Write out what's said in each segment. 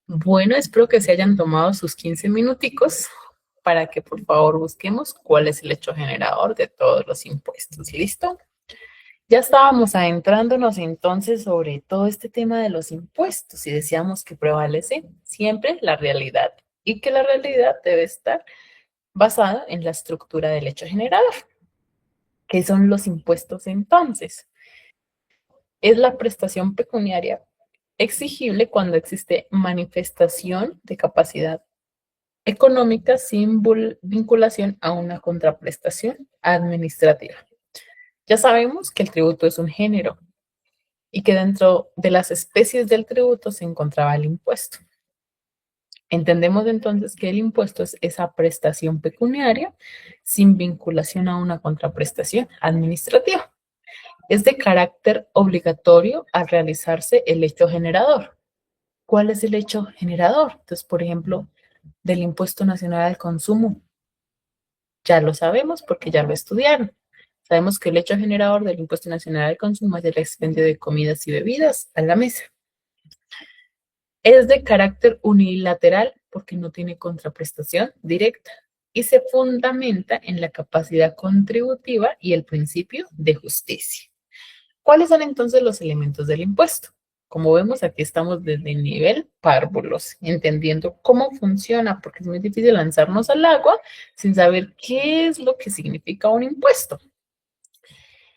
Bueno, espero que se hayan tomado sus 15 minuticos para que por favor busquemos cuál es el hecho generador de todos los impuestos. ¿Listo? Ya estábamos adentrándonos entonces sobre todo este tema de los impuestos y decíamos que prevalece siempre la realidad y que la realidad debe estar basada en la estructura del hecho generador. ¿Qué son los impuestos entonces? Es la prestación pecuniaria exigible cuando existe manifestación de capacidad económica sin vinculación a una contraprestación administrativa. Ya sabemos que el tributo es un género y que dentro de las especies del tributo se encontraba el impuesto. Entendemos entonces que el impuesto es esa prestación pecuniaria sin vinculación a una contraprestación administrativa. Es de carácter obligatorio al realizarse el hecho generador. ¿Cuál es el hecho generador? Entonces, por ejemplo, del impuesto nacional al consumo. Ya lo sabemos porque ya lo estudiaron. Sabemos que el hecho generador del impuesto nacional al consumo es el expendio de comidas y bebidas a la mesa. Es de carácter unilateral porque no tiene contraprestación directa y se fundamenta en la capacidad contributiva y el principio de justicia. ¿Cuáles son entonces los elementos del impuesto? Como vemos, aquí estamos desde el nivel párvulos, entendiendo cómo funciona, porque es muy difícil lanzarnos al agua sin saber qué es lo que significa un impuesto.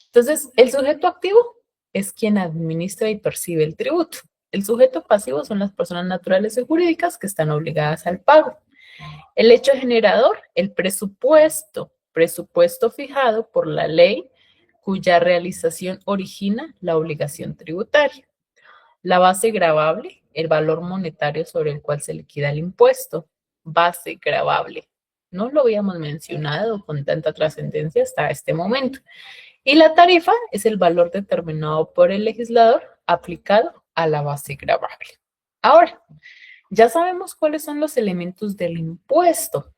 Entonces, el sujeto activo es quien administra y percibe el tributo. El sujeto pasivo son las personas naturales y jurídicas que están obligadas al pago. El hecho generador, el presupuesto fijado por la ley cuya realización origina la obligación tributaria. La base gravable, el valor monetario sobre el cual se liquida el impuesto. Base gravable. No lo habíamos mencionado con tanta trascendencia hasta este momento. Y la tarifa es el valor determinado por el legislador aplicado a la base gravable. Ahora, ya sabemos cuáles son los elementos del impuesto,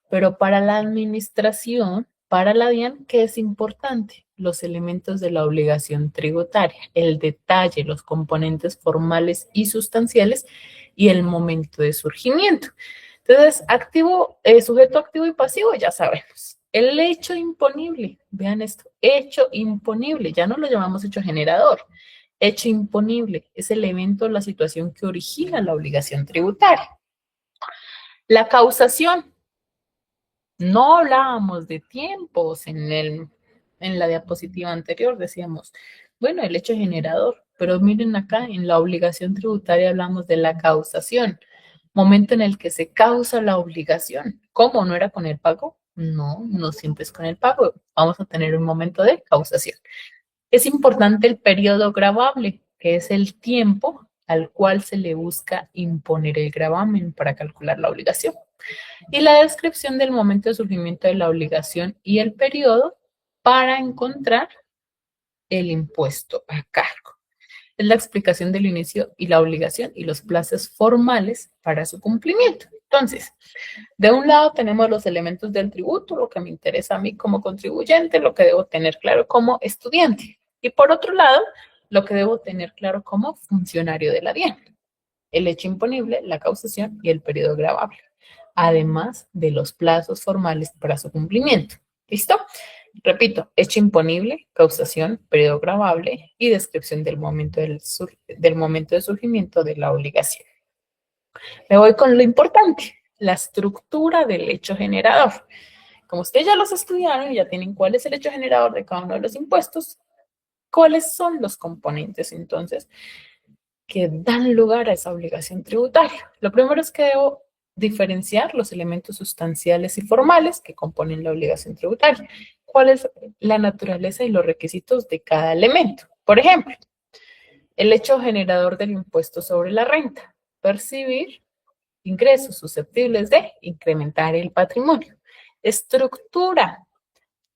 pero para la administración, para la DIAN, ¿qué es importante? Los elementos de la obligación tributaria, el detalle, los componentes formales y sustanciales y el momento de surgimiento. Entonces, sujeto activo y pasivo, ya sabemos. El hecho imponible, vean esto, hecho imponible, ya no lo llamamos hecho generador. Hecho imponible es el evento o la situación que origina la obligación tributaria. La causación, no hablábamos de tiempos en la diapositiva anterior, decíamos, bueno, el hecho generador, pero miren acá, en la obligación tributaria hablamos de la causación, momento en el que se causa la obligación. ¿Cómo? ¿No era con el pago? No, no siempre es con el pago. Vamos a tener un momento de causación. Es importante el periodo gravable, que es el tiempo al cual se le busca imponer el gravamen para calcular la obligación. Y la descripción del momento de surgimiento de la obligación y el periodo para encontrar el impuesto a cargo. Es la explicación del inicio y la obligación y los plazos formales para su cumplimiento. Entonces, de un lado tenemos los elementos del tributo, lo que me interesa a mí como contribuyente, lo que debo tener claro como estudiante. Y por otro lado, lo que debo tener claro como funcionario de la DIAN, el hecho imponible, la causación y el periodo gravable, además de los plazos formales para su cumplimiento. ¿Listo? Repito, hecho imponible, causación, periodo gravable y descripción del momento de surgimiento de la obligación. Me voy con lo importante, la estructura del hecho generador. Como ustedes ya los estudiaron y ya tienen cuál es el hecho generador de cada uno de los impuestos, ¿cuáles son los componentes entonces que dan lugar a esa obligación tributaria? Lo primero es que debo diferenciar los elementos sustanciales y formales que componen la obligación tributaria. ¿Cuál es la naturaleza y los requisitos de cada elemento? Por ejemplo, el hecho generador del impuesto sobre la renta. Percibir ingresos susceptibles de incrementar el patrimonio. Estructura,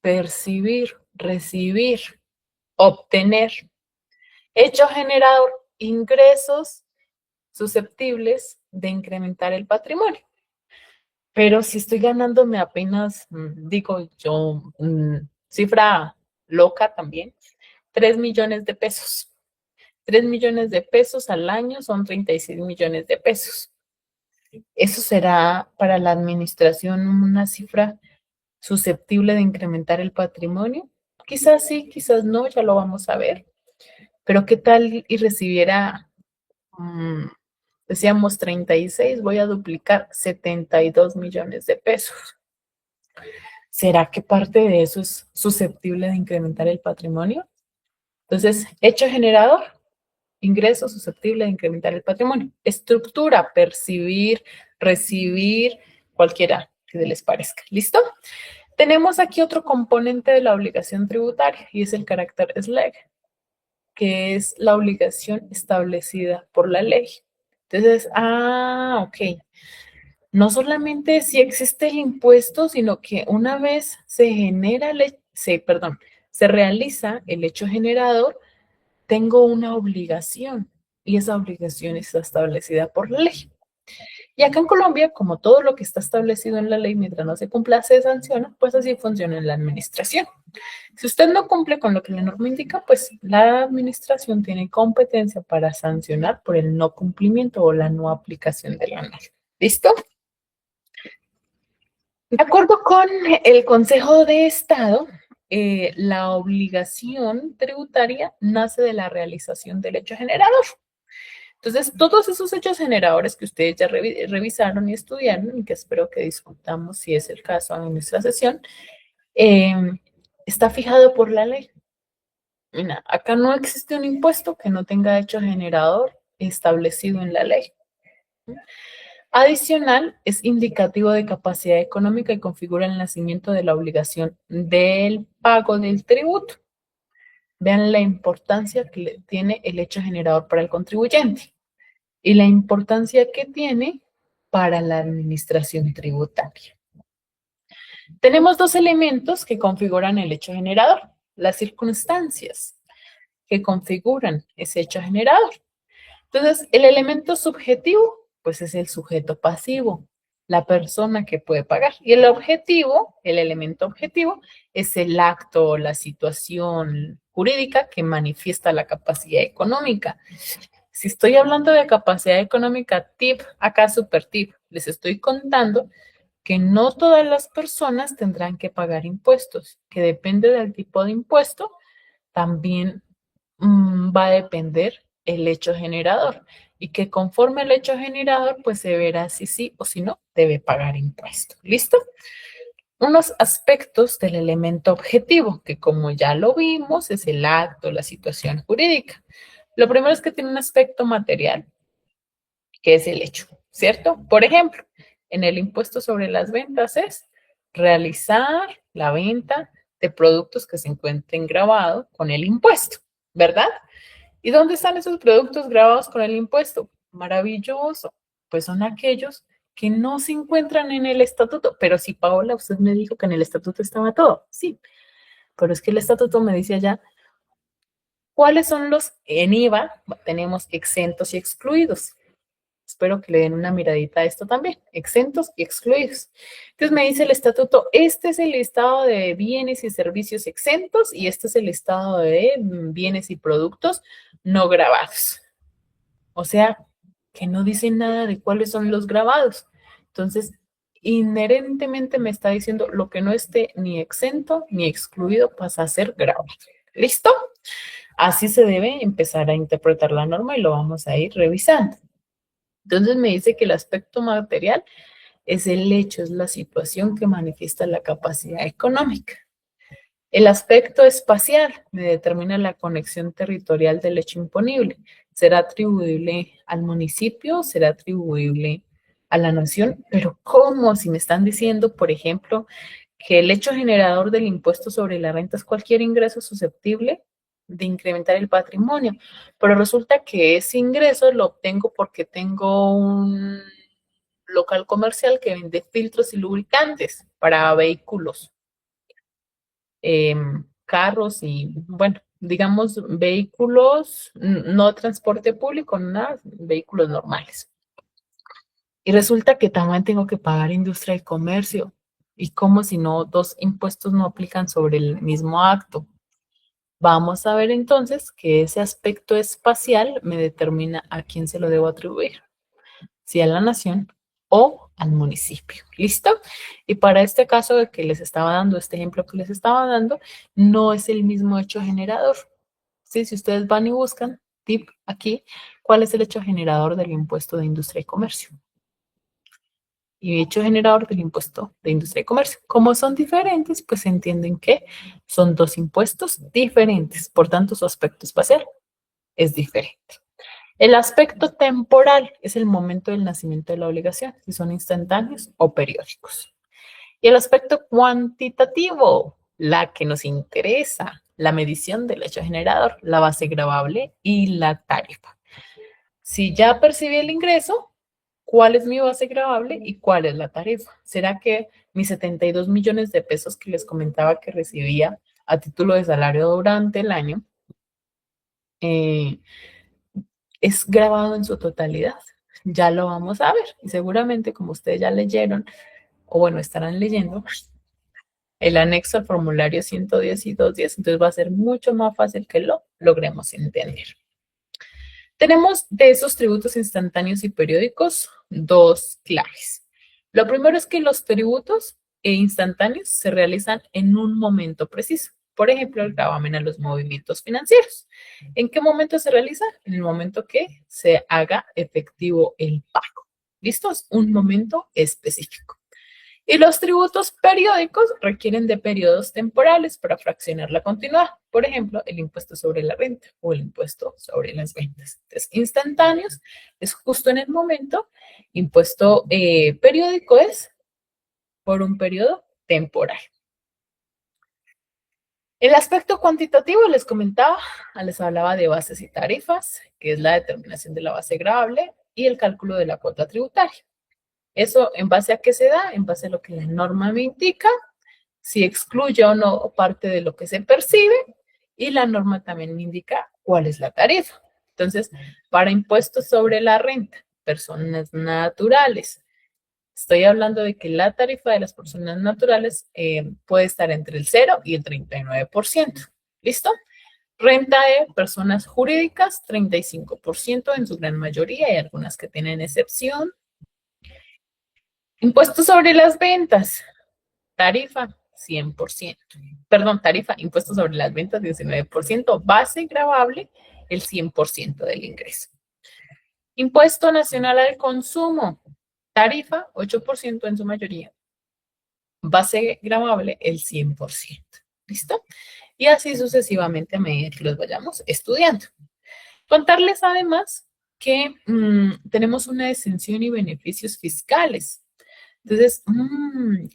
percibir, recibir, obtener. Hecho generador, ingresos susceptibles de incrementar el patrimonio. Pero si estoy ganándome apenas, digo yo, cifra loca también, 3 millones de pesos. 3 millones de pesos al año son 36 millones de pesos. ¿Eso será para la administración una cifra susceptible de incrementar el patrimonio? Quizás sí, quizás no, ya lo vamos a ver. Pero ¿qué tal y recibiera, decíamos 36, voy a duplicar 72 millones de pesos? ¿Será que parte de eso es susceptible de incrementar el patrimonio? Entonces, hecho generador, ingreso susceptible de incrementar el patrimonio. Estructura, percibir, recibir, cualquiera que les parezca. ¿Listo? Tenemos aquí otro componente de la obligación tributaria y es el carácter SLEG, que es la obligación establecida por la ley. Entonces, ok. No solamente si existe el impuesto, sino que una vez se realiza el hecho generador, tengo una obligación y esa obligación está establecida por la ley. Y acá en Colombia, como todo lo que está establecido en la ley, mientras no se cumpla, se sanciona, pues así funciona en la administración. Si usted no cumple con lo que la norma indica, pues la administración tiene competencia para sancionar por el no cumplimiento o la no aplicación de la norma. ¿Listo? De acuerdo con el Consejo de Estado, la obligación tributaria nace de la realización del hecho generador. Entonces, todos esos hechos generadores que ustedes ya revisaron y estudiaron, y que espero que discutamos si es el caso en nuestra sesión, está fijado por la ley. Mira, acá no existe un impuesto que no tenga hecho generador establecido en la ley. Adicional, es indicativo de capacidad económica y configura el nacimiento de la obligación del pago del tributo. Vean la importancia que tiene el hecho generador para el contribuyente y la importancia que tiene para la administración tributaria. Tenemos dos elementos que configuran el hecho generador, las circunstancias que configuran ese hecho generador. Entonces, el elemento subjetivo, pues es el sujeto pasivo, la persona que puede pagar. Y el objetivo, el elemento objetivo, es el acto o la situación jurídica que manifiesta la capacidad económica. Si estoy hablando de capacidad económica, tip, acá super tip, les estoy contando que no todas las personas tendrán que pagar impuestos, que depende del tipo de impuesto, también va a depender el hecho generador y que conforme el hecho generador, pues se verá si sí o si no debe pagar impuestos. ¿Listo? Unos aspectos del elemento objetivo, que como ya lo vimos, es el acto, la situación jurídica. Lo primero es que tiene un aspecto material, que es el hecho, ¿cierto? Por ejemplo, en el impuesto sobre las ventas es realizar la venta de productos que se encuentren grabados con el impuesto, ¿verdad? ¿Y dónde están esos productos grabados con el impuesto? Maravilloso. Pues son aquellos que no se encuentran en el estatuto. Pero si, Paola, usted me dijo que en el estatuto estaba todo. Sí, pero es que el estatuto me dice allá cuáles son los en IVA, tenemos exentos y excluidos. Espero que le den una miradita a esto también, exentos y excluidos. Entonces me dice el estatuto, este es el listado de bienes y servicios exentos y este es el listado de bienes y productos no grabados. O sea, que no dice nada de cuáles son los grabados. Entonces, inherentemente me está diciendo lo que no esté ni exento ni excluido pasa a ser grabado. ¿Listo? Así se debe empezar a interpretar la norma y lo vamos a ir revisando. Entonces me dice que el aspecto material es el hecho, es la situación que manifiesta la capacidad económica. El aspecto espacial me determina la conexión territorial del hecho imponible. ¿Será atribuible al municipio? ¿Será atribuible a la nación? Pero ¿cómo? Si me están diciendo, por ejemplo, que el hecho generador del impuesto sobre la renta es cualquier ingreso susceptible de incrementar el patrimonio, pero resulta que ese ingreso lo obtengo porque tengo un local comercial que vende filtros y lubricantes para vehículos, carros y, bueno, digamos, vehículos, no transporte público, nada, vehículos normales. Y resulta que también tengo que pagar industria y comercio. ¿Y cómo si no, dos impuestos no aplican sobre el mismo acto? Vamos a ver entonces que ese aspecto espacial me determina a quién se lo debo atribuir, si a la nación o al municipio. ¿Listo? Y para este caso de que les estaba dando, este ejemplo que les estaba dando, no es el mismo hecho generador. ¿Sí? Si ustedes van y buscan, tip aquí, ¿cuál es el hecho generador del impuesto de industria y comercio? Y hecho generador del impuesto de industria y comercio. Como son diferentes, pues se entienden que son dos impuestos diferentes, por tanto su aspecto espacial es diferente. El aspecto temporal es el momento del nacimiento de la obligación, si son instantáneos o periódicos. Y el aspecto cuantitativo, la que nos interesa, la medición del hecho generador, la base gravable y la tarifa. Si ya percibí el ingreso, ¿cuál es mi base gravable y cuál es la tarifa? ¿Será que mis 72 millones de pesos que les comentaba que recibía a título de salario durante el año es grabado en su totalidad? Ya lo vamos a ver. Y seguramente, como ustedes ya leyeron, o bueno, estarán leyendo, el anexo al formulario 110 y 210, entonces va a ser mucho más fácil que lo logremos entender. Tenemos de esos tributos instantáneos y periódicos dos claves. Lo primero es que los tributos instantáneos se realizan en un momento preciso. Por ejemplo, el gravamen a los movimientos financieros. ¿En qué momento se realiza? En el momento que se haga efectivo el pago. ¿Listo? Es un momento específico. Y los tributos periódicos requieren de periodos temporales para fraccionar la continuidad. Por ejemplo, el impuesto sobre la renta o el impuesto sobre las ventas. Entonces, instantáneos es justo en el momento. Impuesto periódico es por un periodo temporal. El aspecto cuantitativo les comentaba, les hablaba de bases y tarifas, que es la determinación de la base gravable y el cálculo de la cuota tributaria. Eso, ¿en base a qué se da? En base a lo que la norma me indica, si excluye o no parte de lo que se percibe, y la norma también me indica cuál es la tarifa. Entonces, para impuestos sobre la renta, personas naturales, estoy hablando de que la tarifa de las personas naturales puede estar entre el 0 y el 39%. ¿Listo? Renta de personas jurídicas, 35% en su gran mayoría, hay algunas que tienen excepción. Impuestos sobre las ventas, tarifa 100%. Perdón, tarifa, impuestos sobre las ventas 19%, base gravable el 100% del ingreso. Impuesto nacional al consumo, tarifa 8% en su mayoría, base gravable el 100%. ¿Listo? Y así sucesivamente a medida que los vayamos estudiando. Contarles además que tenemos una exención y beneficios fiscales. Entonces,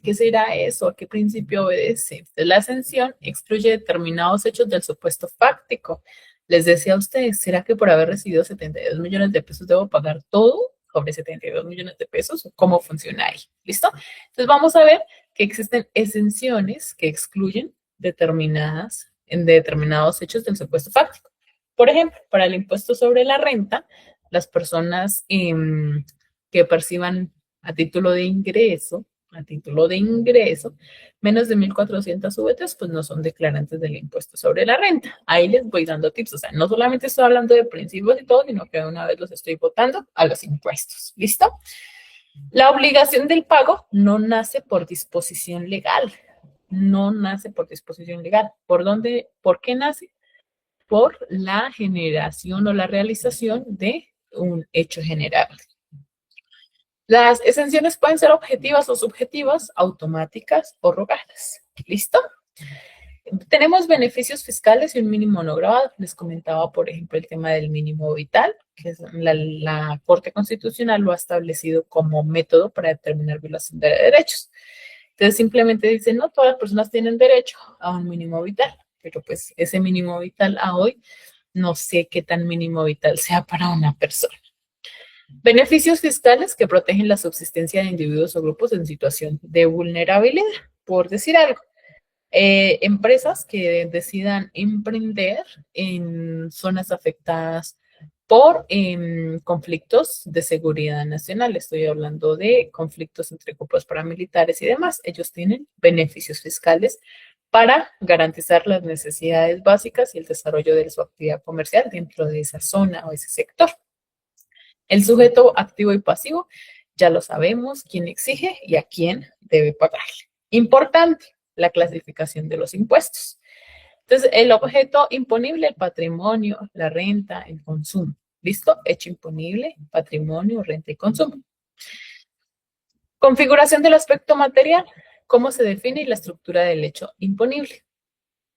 ¿qué será eso? ¿A qué principio obedece? Entonces, la exención excluye determinados hechos del supuesto fáctico. Les decía a ustedes, ¿será que por haber recibido 72 millones de pesos debo pagar todo sobre 72 millones de pesos? ¿Cómo funciona ahí? ¿Listo? Entonces, vamos a ver que existen exenciones que excluyen determinados hechos del supuesto fáctico. Por ejemplo, para el impuesto sobre la renta, las personas que perciban a título de ingreso, menos de 1.400 VTs, pues no son declarantes del impuesto sobre la renta. Ahí les voy dando tips, o sea, no solamente estoy hablando de principios y todo, sino que de una vez los estoy botando a los impuestos. ¿Listo? La obligación del pago no nace por disposición legal, no nace por disposición legal. ¿Por qué nace? Por la generación o la realización de un hecho generado. Las exenciones pueden ser objetivas o subjetivas, automáticas o rogadas. ¿Listo? Tenemos beneficios fiscales y un mínimo no grabado. Les comentaba, por ejemplo, el tema del mínimo vital, que es la Corte Constitucional lo ha establecido como método para determinar violación de derechos. Entonces, simplemente dicen, no, todas las personas tienen derecho a un mínimo vital, pero pues ese mínimo vital a hoy no sé qué tan mínimo vital sea para una persona. Beneficios fiscales que protegen la subsistencia de individuos o grupos en situación de vulnerabilidad, por decir algo. Empresas que decidan emprender en zonas afectadas por conflictos de seguridad nacional. Estoy hablando de conflictos entre grupos paramilitares y demás. Ellos tienen beneficios fiscales para garantizar las necesidades básicas y el desarrollo de su actividad comercial dentro de esa zona o ese sector. El sujeto activo y pasivo, ya lo sabemos, quién exige y a quién debe pagarle. Importante, la clasificación de los impuestos. Entonces, el objeto imponible, el patrimonio, la renta, el consumo. ¿Listo? Hecho imponible, patrimonio, renta y consumo. Configuración del aspecto material. ¿Cómo se define la estructura del hecho imponible?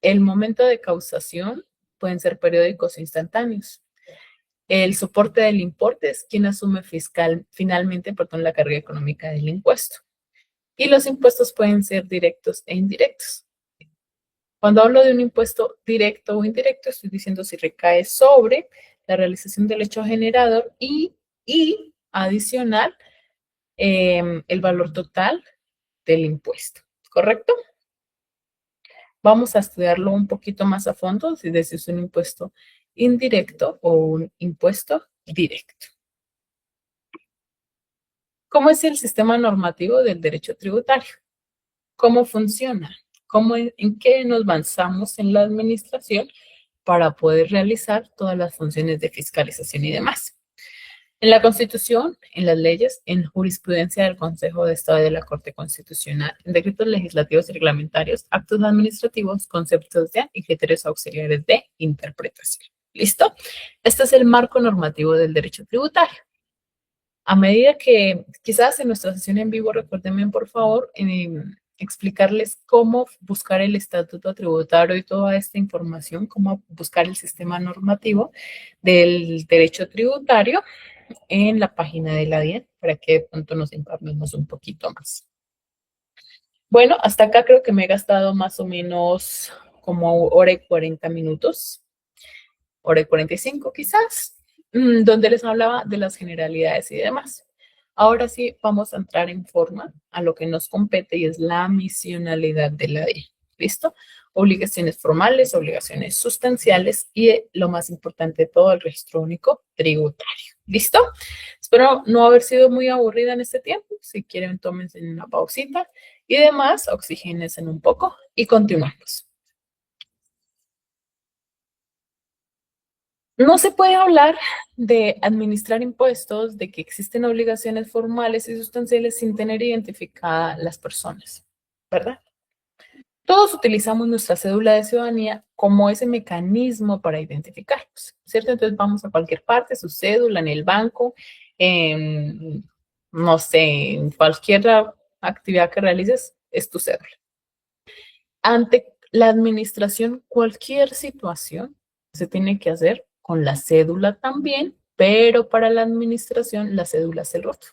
El momento de causación pueden ser periódicos o instantáneos. El soporte del importe es quien asume finalmente, la carga económica del impuesto. Y los impuestos pueden ser directos e indirectos. Cuando hablo de un impuesto directo o indirecto, estoy diciendo si recae sobre la realización del hecho generador y adicional el valor total del impuesto, ¿correcto? Vamos a estudiarlo un poquito más a fondo, si es un impuesto indirecto o un impuesto directo. ¿Cómo es el sistema normativo del derecho tributario? ¿Cómo funciona? ¿En qué nos basamos en la administración para poder realizar todas las funciones de fiscalización y demás? En la Constitución, en las leyes, en jurisprudencia del Consejo de Estado y de la Corte Constitucional, en decretos legislativos y reglamentarios, actos administrativos, conceptos de y criterios auxiliares de interpretación. ¿Listo? Este es el marco normativo del derecho tributario. A medida que quizás en nuestra sesión en vivo, recuérdenme por favor explicarles cómo buscar el estatuto tributario y toda esta información, cómo buscar el sistema normativo del derecho tributario en la página de la DIAN para que de pronto nos empapemos un poquito más. Bueno, hasta acá creo que me he gastado más o menos como hora y 40 minutos, hora y 45 quizás, donde les hablaba de las generalidades y demás. Ahora sí vamos a entrar en forma a lo que nos compete y es la misionalidad de la DIAN. ¿Listo? Obligaciones formales, obligaciones sustanciales y lo más importante de todo, el registro único tributario. ¿Listo? Espero no haber sido muy aburrida en este tiempo. Si quieren, tómense una pausita y demás, oxigénense un poco y continuamos. No se puede hablar de administrar impuestos, de que existen obligaciones formales y sustanciales sin tener identificadas las personas, ¿verdad? Todos utilizamos nuestra cédula de ciudadanía como ese mecanismo para identificarnos, ¿cierto? Entonces vamos a cualquier parte, su cédula, en el banco, no sé, en cualquier actividad que realices, es tu cédula. Ante la administración, cualquier situación se tiene que hacer con la cédula también, pero para la administración la cédula es el RUT.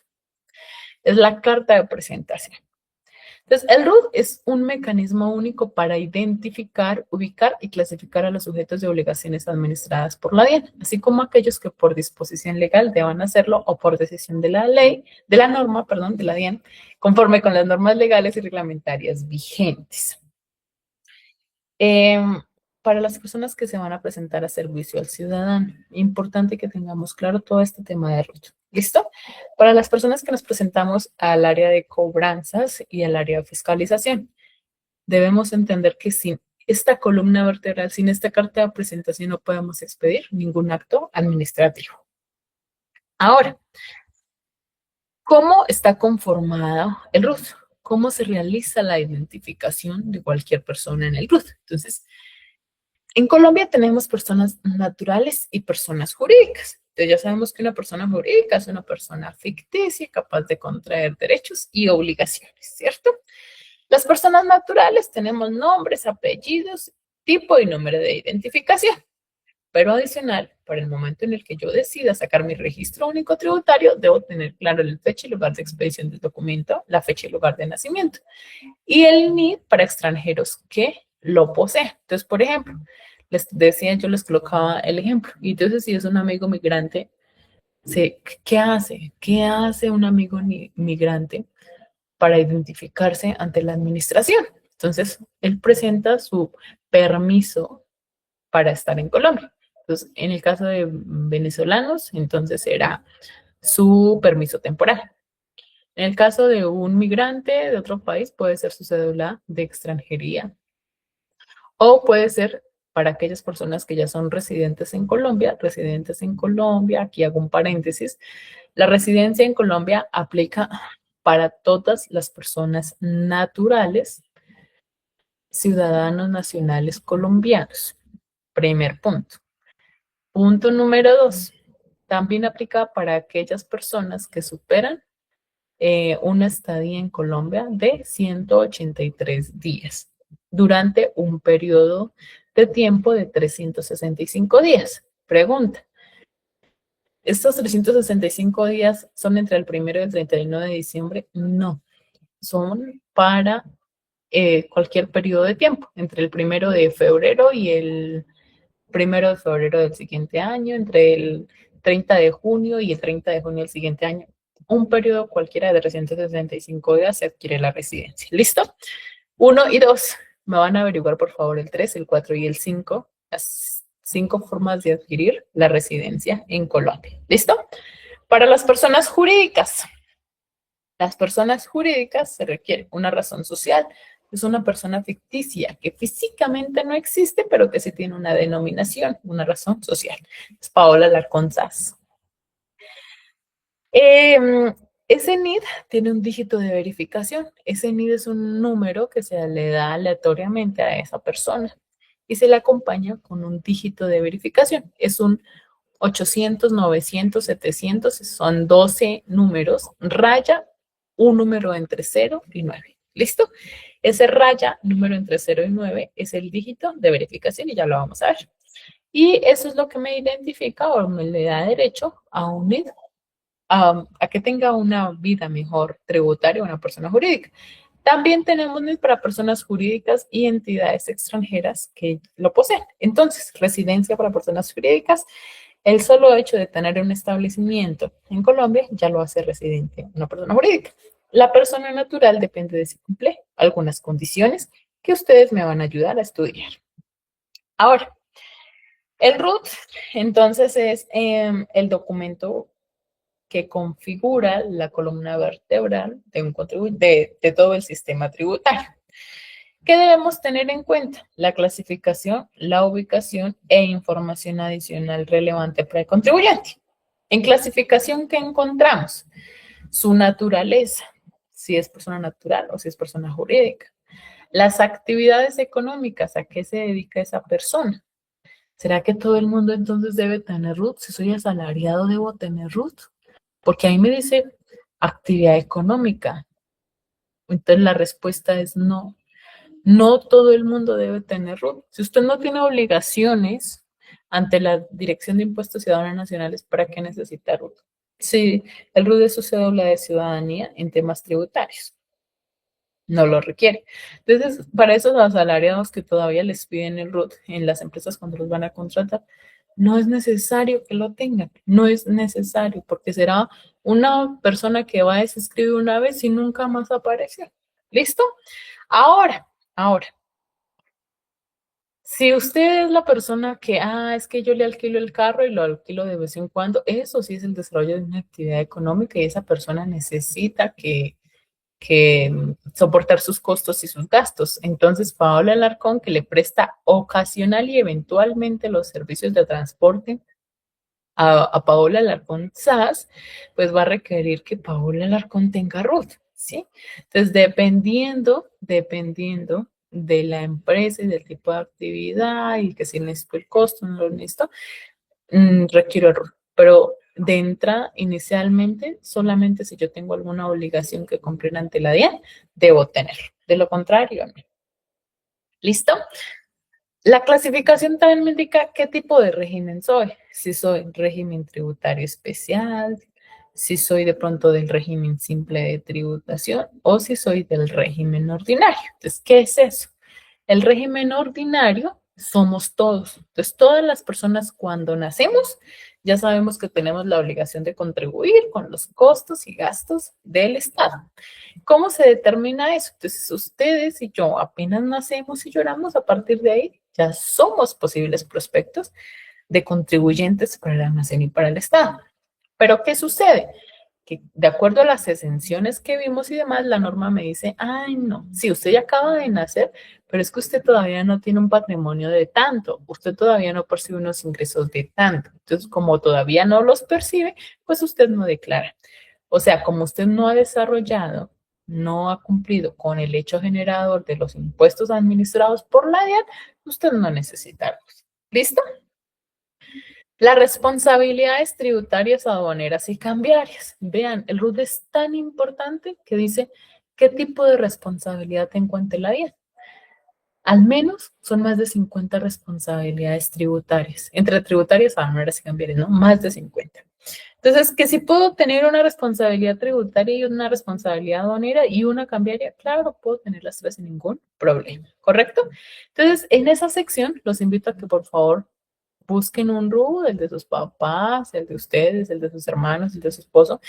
Es la carta de presentación. Entonces, el RUT es un mecanismo único para identificar, ubicar y clasificar a los sujetos de obligaciones administradas por la DIAN, así como aquellos que por disposición legal deban hacerlo o por decisión de la ley, de la norma, perdón, de la DIAN, conforme con las normas legales y reglamentarias vigentes. Para las personas que se van a presentar a servicio al ciudadano, importante que tengamos claro todo este tema de RUT. ¿Listo? Para las personas que nos presentamos al área de cobranzas y al área de fiscalización, debemos entender que sin esta columna vertebral, sin esta carta de presentación, no podemos expedir ningún acto administrativo. Ahora, ¿cómo está conformado el RUT? ¿Cómo se realiza la identificación de cualquier persona en el RUT? Entonces, en Colombia tenemos personas naturales y personas jurídicas. Entonces ya sabemos que una persona jurídica es una persona ficticia capaz de contraer derechos y obligaciones, ¿cierto? Las personas naturales tenemos nombres, apellidos, tipo y número de identificación. Pero adicional, para el momento en el que yo decida sacar mi registro único tributario, debo tener claro la fecha y lugar de expedición del documento, la fecha y lugar de nacimiento. Y el NID para extranjeros que lo poseen. Entonces, por ejemplo, les decía, yo les colocaba el ejemplo. Y entonces, si es un amigo migrante, ¿qué hace? ¿Qué hace un amigo migrante para identificarse ante la administración? Entonces, él presenta su permiso para estar en Colombia. Entonces, en el caso de venezolanos, entonces será su permiso temporal. En el caso de un migrante de otro país, puede ser su cédula de extranjería O puede ser para aquellas personas que ya son residentes en Colombia, aquí hago un paréntesis, la residencia en Colombia aplica para todas las personas naturales, ciudadanos nacionales colombianos. Primer punto. Punto número 2. También aplica para aquellas personas que superan una estadía en Colombia de 183 días durante un periodo de tiempo de 365 días. Pregunta, ¿estos 365 días son entre el 1 y el 31 de diciembre? No, son para cualquier periodo de tiempo, entre el 1 de febrero y el 1 de febrero del siguiente año, entre el 30 de junio y el 30 de junio del siguiente año. Un periodo cualquiera de 365 días se adquiere la residencia. ¿Listo? 1 y 2. Me van a averiguar, por favor, el 3, el 4 y el 5. Las 5 formas de adquirir la residencia en Colombia. ¿Listo? Para las personas jurídicas. Las personas jurídicas se requiere una razón social. Es una persona ficticia que físicamente no existe, pero que sí tiene una denominación, una razón social. Es Paola Alarcón Saz. Ese NID tiene un dígito de verificación. Ese NID es un número que se le da aleatoriamente a esa persona y se le acompaña con un dígito de verificación. Es un 800, 900, 700, son 12 números, raya un número entre 0 y 9. ¿Listo? Ese raya, número entre 0 y 9, es el dígito de verificación y ya lo vamos a ver. Y eso es lo que me identifica o me le da derecho a un NID, a que tenga una vida mejor tributaria una persona jurídica. También tenemos NID para personas jurídicas y entidades extranjeras que lo poseen. Entonces, residencia para personas jurídicas, el solo hecho de tener un establecimiento en Colombia ya lo hace residente una persona jurídica. La persona natural depende de si cumple algunas condiciones que ustedes me van a ayudar a estudiar. Ahora, el RUT, entonces, es el documento que configura la columna vertebral de todo el sistema tributario. ¿Qué debemos tener en cuenta? La clasificación, la ubicación e información adicional relevante para el contribuyente. En clasificación, ¿qué encontramos? Su naturaleza, si es persona natural o si es persona jurídica. Las actividades económicas, ¿a qué se dedica esa persona? ¿Será que todo el mundo entonces debe tener RUT? Si soy asalariado, ¿debo tener RUT? Porque ahí me dice actividad económica. Entonces la respuesta es no. No todo el mundo debe tener RUT. Si usted no tiene obligaciones ante la Dirección de Impuestos y Aduanas Nacionales, ¿para qué necesita RUT? Sí, el RUT es su cédula de ciudadanía en temas tributarios. No lo requiere. Entonces, para esos asalariados que todavía les piden el RUT en las empresas cuando los van a contratar, no es necesario que lo tengan, no es necesario, porque será una persona que va y se inscribe una vez y nunca más aparece. ¿Listo? Ahora, si usted es la persona que, es que yo le alquilo el carro y lo alquilo de vez en cuando, eso sí es el desarrollo de una actividad económica y esa persona necesita que soportar sus costos y sus gastos. Entonces, Paola Alarcón, que le presta ocasional y eventualmente los servicios de transporte a Paola Alarcón SAS, pues va a requerir que Paola Alarcón tenga RUT, ¿sí? Entonces, dependiendo de la empresa y del tipo de actividad y que si necesito el costo, no lo necesito, requiero el RUT. Pero de entrada, inicialmente, solamente si yo tengo alguna obligación que cumplir ante la DIAN, debo tenerlo. De lo contrario, no. ¿Listo? La clasificación también me indica qué tipo de régimen soy. Si soy régimen tributario especial, si soy de pronto del régimen simple de tributación o si soy del régimen ordinario. Entonces, ¿qué es eso? El régimen ordinario somos todos. Entonces, todas las personas cuando nacemos ya sabemos que tenemos la obligación de contribuir con los costos y gastos del Estado. ¿Cómo se determina eso? Entonces, ustedes y yo apenas nacemos y lloramos, a partir de ahí ya somos posibles prospectos de contribuyentes para la nación y para el Estado. Pero, ¿qué sucede? Que de acuerdo a las exenciones que vimos y demás, la norma me dice, ay, no, si usted ya acaba de nacer, pero es que usted todavía no tiene un patrimonio de tanto, usted todavía no percibe unos ingresos de tanto. Entonces, como todavía no los percibe, pues usted no declara. O sea, como usted no ha desarrollado, no ha cumplido con el hecho generador de los impuestos administrados por la DIAN, usted no necesita. ¿Listo? Las responsabilidades tributarias, aduaneras y cambiarias. Vean, el RUT es tan importante que dice qué tipo de responsabilidad te encuentra la DIAN. Al menos son más de 50 responsabilidades tributarias, entre tributarias, aduaneras y cambiarias, ¿no? Más de 50. Entonces, que si puedo tener una responsabilidad tributaria y una responsabilidad aduanera y una cambiaria, claro, puedo tener las tres sin ningún problema, ¿correcto? Entonces, en esa sección los invito a que por favor busquen un RUT, el de sus papás, el de ustedes, el de sus hermanos, el de su esposo,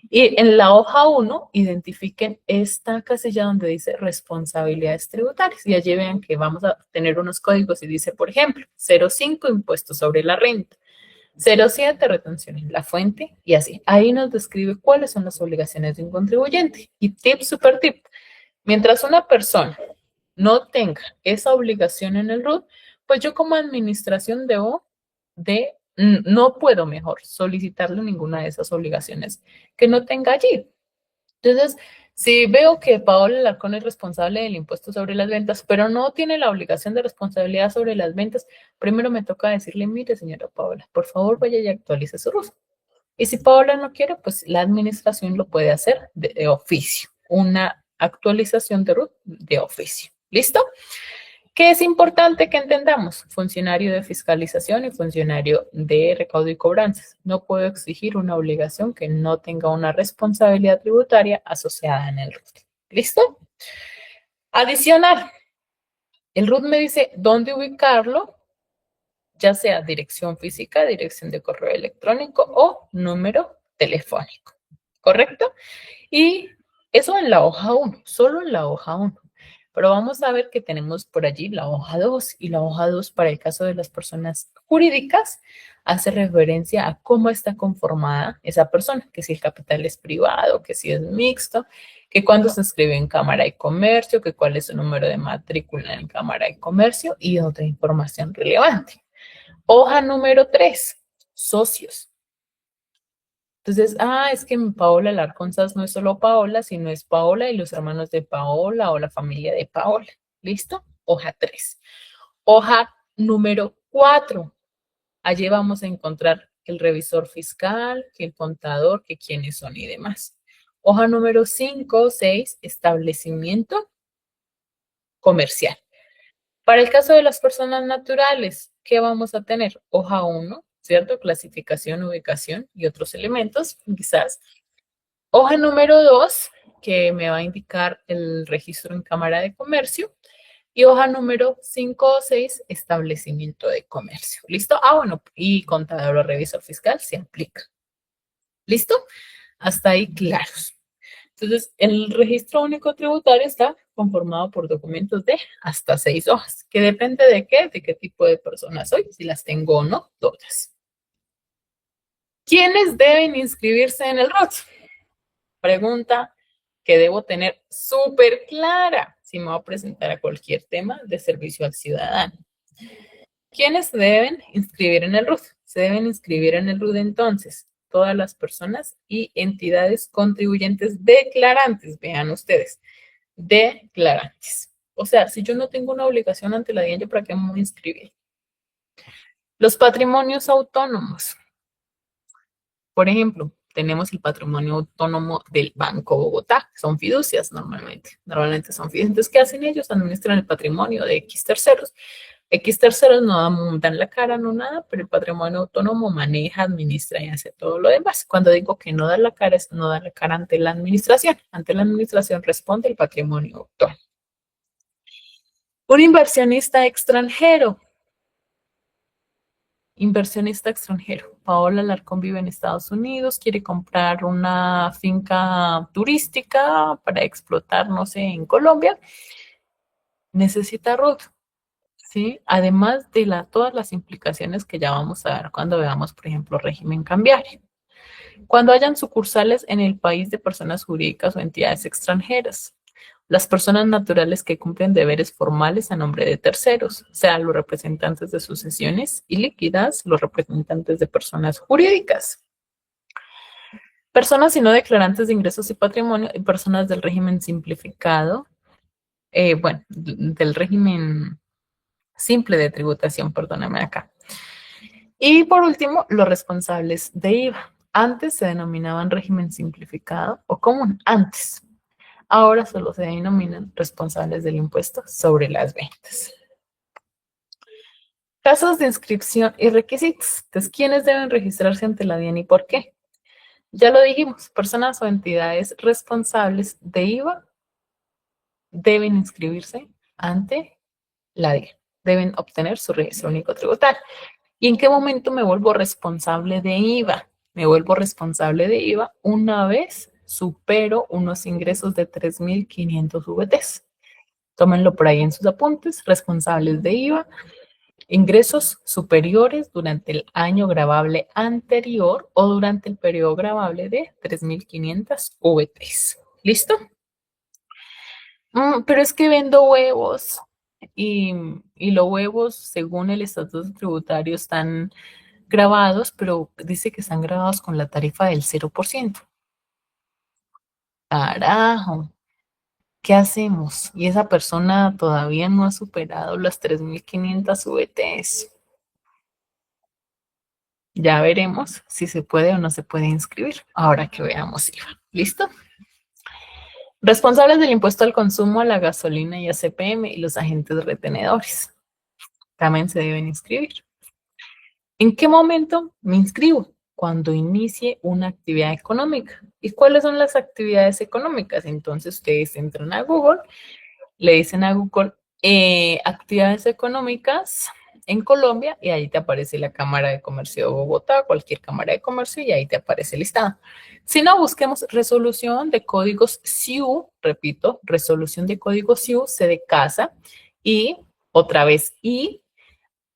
y en la hoja 1 identifiquen esta casilla donde dice responsabilidades tributarias y allí vean que vamos a tener unos códigos y dice, por ejemplo, 05 impuestos sobre la renta, 07 retención en la fuente y así. Ahí nos describe cuáles son las obligaciones de un contribuyente. Y tip, super tip, mientras una persona no tenga esa obligación en el RUT, pues yo como administración no puedo mejor solicitarle ninguna de esas obligaciones que no tenga allí. Entonces, si veo que Paola Alarcón es responsable del impuesto sobre las ventas, pero no tiene la obligación de responsabilidad sobre las ventas, primero me toca decirle, mire, señora Paola, por favor vaya y actualice su RUT. Y si Paola no quiere, pues la administración lo puede hacer de oficio, una actualización de RUT de oficio. ¿Listo? ¿Qué es importante que entendamos? Funcionario de fiscalización y funcionario de recaudo y cobranzas. No puedo exigir una obligación que no tenga una responsabilidad tributaria asociada en el RUT. ¿Listo? Adicional, el RUT me dice dónde ubicarlo, ya sea dirección física, dirección de correo electrónico o número telefónico. ¿Correcto? Y eso en la hoja 1, solo en la hoja 1. Pero vamos a ver que tenemos por allí la hoja 2 y la hoja 2 para el caso de las personas jurídicas hace referencia a cómo está conformada esa persona, que si el capital es privado, que si es mixto, que cuándo se inscribe en Cámara de Comercio, que cuál es su número de matrícula en Cámara de Comercio y otra información relevante. Hoja número 3, socios. Entonces, es que mi Paola Alarcón no es solo Paola, sino es Paola y los hermanos de Paola o la familia de Paola. ¿Listo? Hoja 3. Hoja número 4. Allí vamos a encontrar el revisor fiscal, que el contador, que quiénes son y demás. Hoja número 5, 6, establecimiento comercial. Para el caso de las personas naturales, ¿qué vamos a tener? Hoja 1, ¿cierto? Clasificación, ubicación y otros elementos, quizás. Hoja número 2, que me va a indicar el registro en Cámara de Comercio. Y hoja número 5 o 6, establecimiento de comercio. ¿Listo? Bueno, y contador o revisor fiscal se aplica. ¿Listo? Hasta ahí claros. Entonces, el registro único tributario está conformado por documentos de hasta 6 hojas, que depende de qué tipo de persona soy, si las tengo o no, todas. ¿Quiénes deben inscribirse en el ROT? Pregunta que debo tener súper clara si me voy a presentar a cualquier tema de servicio al ciudadano. ¿Quiénes deben inscribir en el RUT? Se deben inscribir en el RUT entonces todas las personas y entidades contribuyentes declarantes, vean ustedes, declarantes. O sea, si yo no tengo una obligación ante la DIAN, ¿yo para qué me voy a inscribir? Los patrimonios autónomos. Por ejemplo, tenemos el patrimonio autónomo del Banco Bogotá, que son fiducias normalmente. Normalmente son fiducias. Entonces, ¿qué hacen ellos? Administran el patrimonio de X terceros. X terceros no dan la cara, no nada, pero el patrimonio autónomo maneja, administra y hace todo lo demás. Cuando digo que no da la cara, es no da la cara ante la administración. Ante la administración responde el patrimonio autónomo. Un inversionista extranjero. Inversionista extranjero. Paola Alarcón vive en Estados Unidos, quiere comprar una finca turística para explotar, no sé, en Colombia. Necesita RUT, ¿sí? Además de todas las implicaciones que ya vamos a ver cuando veamos, por ejemplo, régimen cambiario. Cuando hayan sucursales en el país de personas jurídicas o entidades extranjeras. Las personas naturales que cumplen deberes formales a nombre de terceros, o sea, los representantes de sucesiones ilíquidas, los representantes de personas jurídicas, personas y no declarantes de ingresos y patrimonio y personas del régimen simplificado, bueno, del régimen simple de tributación, perdóname acá. Y por último, los responsables de IVA. Antes se denominaban régimen simplificado o común, antes. Ahora solo se denominan responsables del impuesto sobre las ventas. Casos de inscripción y requisitos. Entonces, ¿quiénes deben registrarse ante la DIAN y por qué? Ya lo dijimos, personas o entidades responsables de IVA deben inscribirse ante la DIAN. Deben obtener su registro único tributario. ¿Y en qué momento me vuelvo responsable de IVA? Me vuelvo responsable de IVA una vez supero unos ingresos de 3.500 VTs. Tómenlo por ahí en sus apuntes. Responsables de IVA, ingresos superiores durante el año gravable anterior o durante el periodo gravable de 3.500 VTs. ¿Listo? Pero es que vendo huevos y, y los huevos, según el estatuto tributario, están grabados, pero dice que están grabados con la tarifa del 0%. Carajo, ¿qué hacemos? Y esa persona todavía no ha superado las 3.500 VTs. Ya veremos si se puede o no se puede inscribir. Ahora que veamos IVA. ¿Listo? Responsables del impuesto al consumo a la gasolina y a CPM y los agentes retenedores. También se deben inscribir. ¿En qué momento me inscribo? Cuando inicie una actividad económica. ¿Y cuáles son las actividades económicas? Entonces ustedes entran a Google, le dicen a Google actividades económicas en Colombia y ahí te aparece la Cámara de Comercio de Bogotá, cualquier Cámara de Comercio y ahí te aparece el listado. Si no, busquemos resolución de códigos SIU, repito, resolución de códigos SIU, C de casa y otra vez I,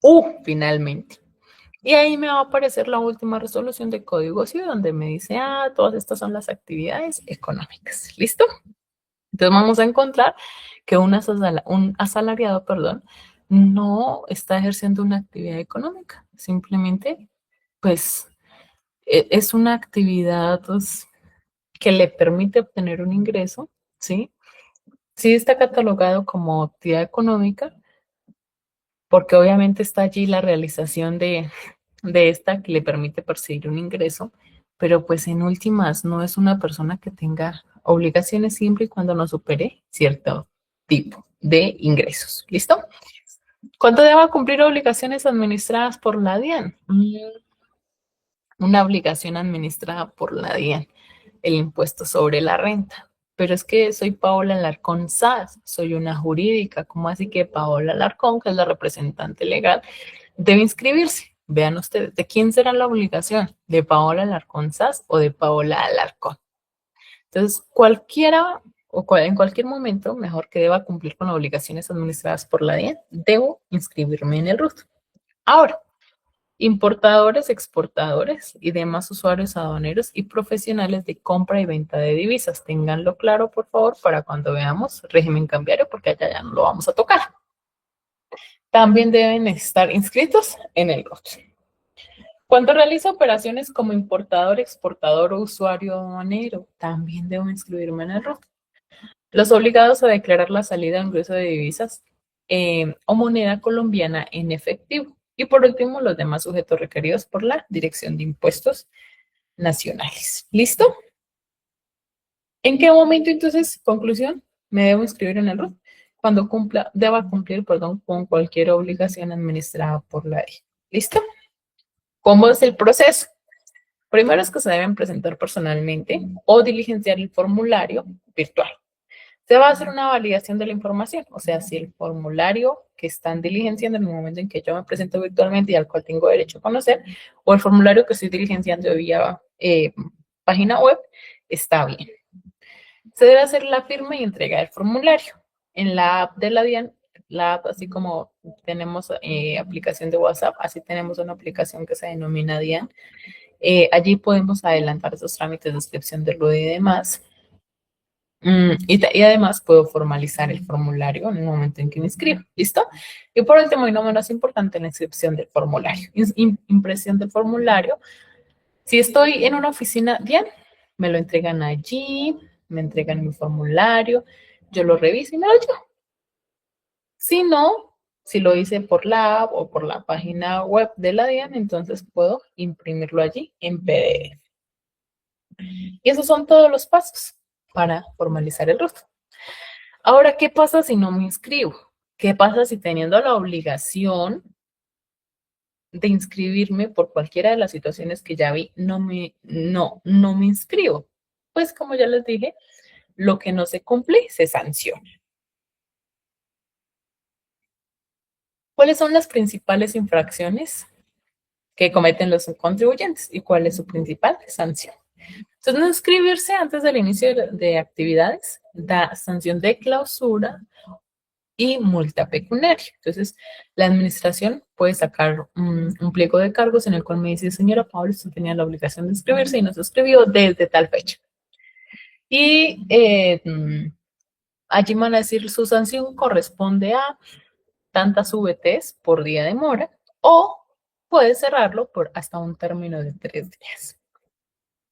U finalmente. Y ahí me va a aparecer la última resolución de código SIU donde me dice, todas estas son las actividades económicas. ¿Listo? Entonces vamos a encontrar que un asalariado, no está ejerciendo una actividad económica. Simplemente, pues, es una actividad pues, que le permite obtener un ingreso, ¿sí? Sí está catalogado como actividad económica porque obviamente está allí la realización de esta que le permite percibir un ingreso, pero pues en últimas no es una persona que tenga obligaciones siempre y cuando no supere cierto tipo de ingresos. ¿Listo? ¿Cuánto deba cumplir obligaciones administradas por la DIAN? Una obligación administrada por la DIAN, el impuesto sobre la renta. Pero es que soy Paola Alarcón Saz, soy una jurídica. ¿Cómo así que Paola Alarcón, que es la representante legal, debe inscribirse? Vean ustedes, ¿de quién será la obligación? ¿De Paola Alarcón Saz o de Paola Alarcón? Entonces, cualquiera en cualquier momento, mejor que deba cumplir con obligaciones administradas por la DIAN, debo inscribirme en el RUT. Ahora, importadores, exportadores y demás usuarios aduaneros y profesionales de compra y venta de divisas. Ténganlo claro, por favor, para cuando veamos régimen cambiario, porque allá ya no lo vamos a tocar. También deben estar inscritos en el RUT. Cuando realizo operaciones como importador, exportador o usuario aduanero, también debo inscribirme en el RUT. Los obligados a declarar la salida o ingreso de divisas o moneda colombiana en efectivo. Y por último, los demás sujetos requeridos por la Dirección de Impuestos Nacionales. ¿Listo? ¿En qué momento entonces, conclusión, me debo inscribir en el RUT? Cuando deba cumplir, con cualquier obligación administrada por la ley. ¿Listo? ¿Cómo es el proceso? Primero es que se deben presentar personalmente o diligenciar el formulario virtual. Se va a hacer una validación de la información, o sea, si el formulario que están diligenciando en el momento en que yo me presento virtualmente y al cual tengo derecho a conocer, o el formulario que estoy diligenciando vía página web, está bien. Se debe hacer la firma y entrega del formulario. En la app de la DIAN, la app, así como tenemos aplicación de WhatsApp, así tenemos una aplicación que se denomina DIAN. Allí podemos adelantar esos trámites de inscripción del RUT y demás. Y además puedo formalizar el formulario en el momento en que me inscribo. ¿Listo? Y por último, y no menos importante, la inscripción del formulario. Impresión del formulario. Si estoy en una oficina, bien, me lo entregan allí, me entregan mi formulario, yo lo reviso y me lo llevo. Si no, si lo hice por la app o por la página web de la DIAN, entonces puedo imprimirlo allí en PDF. Y esos son todos los pasos para formalizar el RUT. Ahora, ¿qué pasa si no me inscribo? ¿Qué pasa si teniendo la obligación de inscribirme por cualquiera de las situaciones que ya vi, no me inscribo? Pues como ya les dije, lo que no se cumple se sanciona. ¿Cuáles son las principales infracciones que cometen los contribuyentes y cuál es su principal sanción? Entonces, no inscribirse antes del inicio de actividades da sanción de clausura y multa pecuniaria. Entonces, la administración puede sacar un pliego de cargos en el cual me dice, señora Paula, usted tenía la obligación de inscribirse y no se inscribió desde tal fecha. Y allí van a decir, su sanción corresponde a tantas VTs por día de mora o puede cerrarlo por hasta un término de 3 días.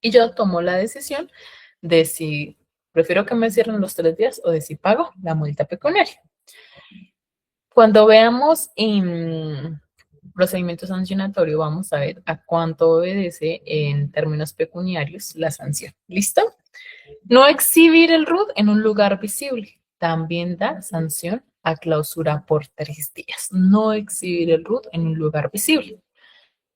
Y yo tomo la decisión de si prefiero que me cierren los 3 días o de si pago la multa pecuniaria. Cuando veamos procedimiento sancionatorio, vamos a ver a cuánto obedece en términos pecuniarios la sanción. ¿Listo? No exhibir el RUT en un lugar visible. También da sanción a clausura por 3 días. No exhibir el RUT en un lugar visible.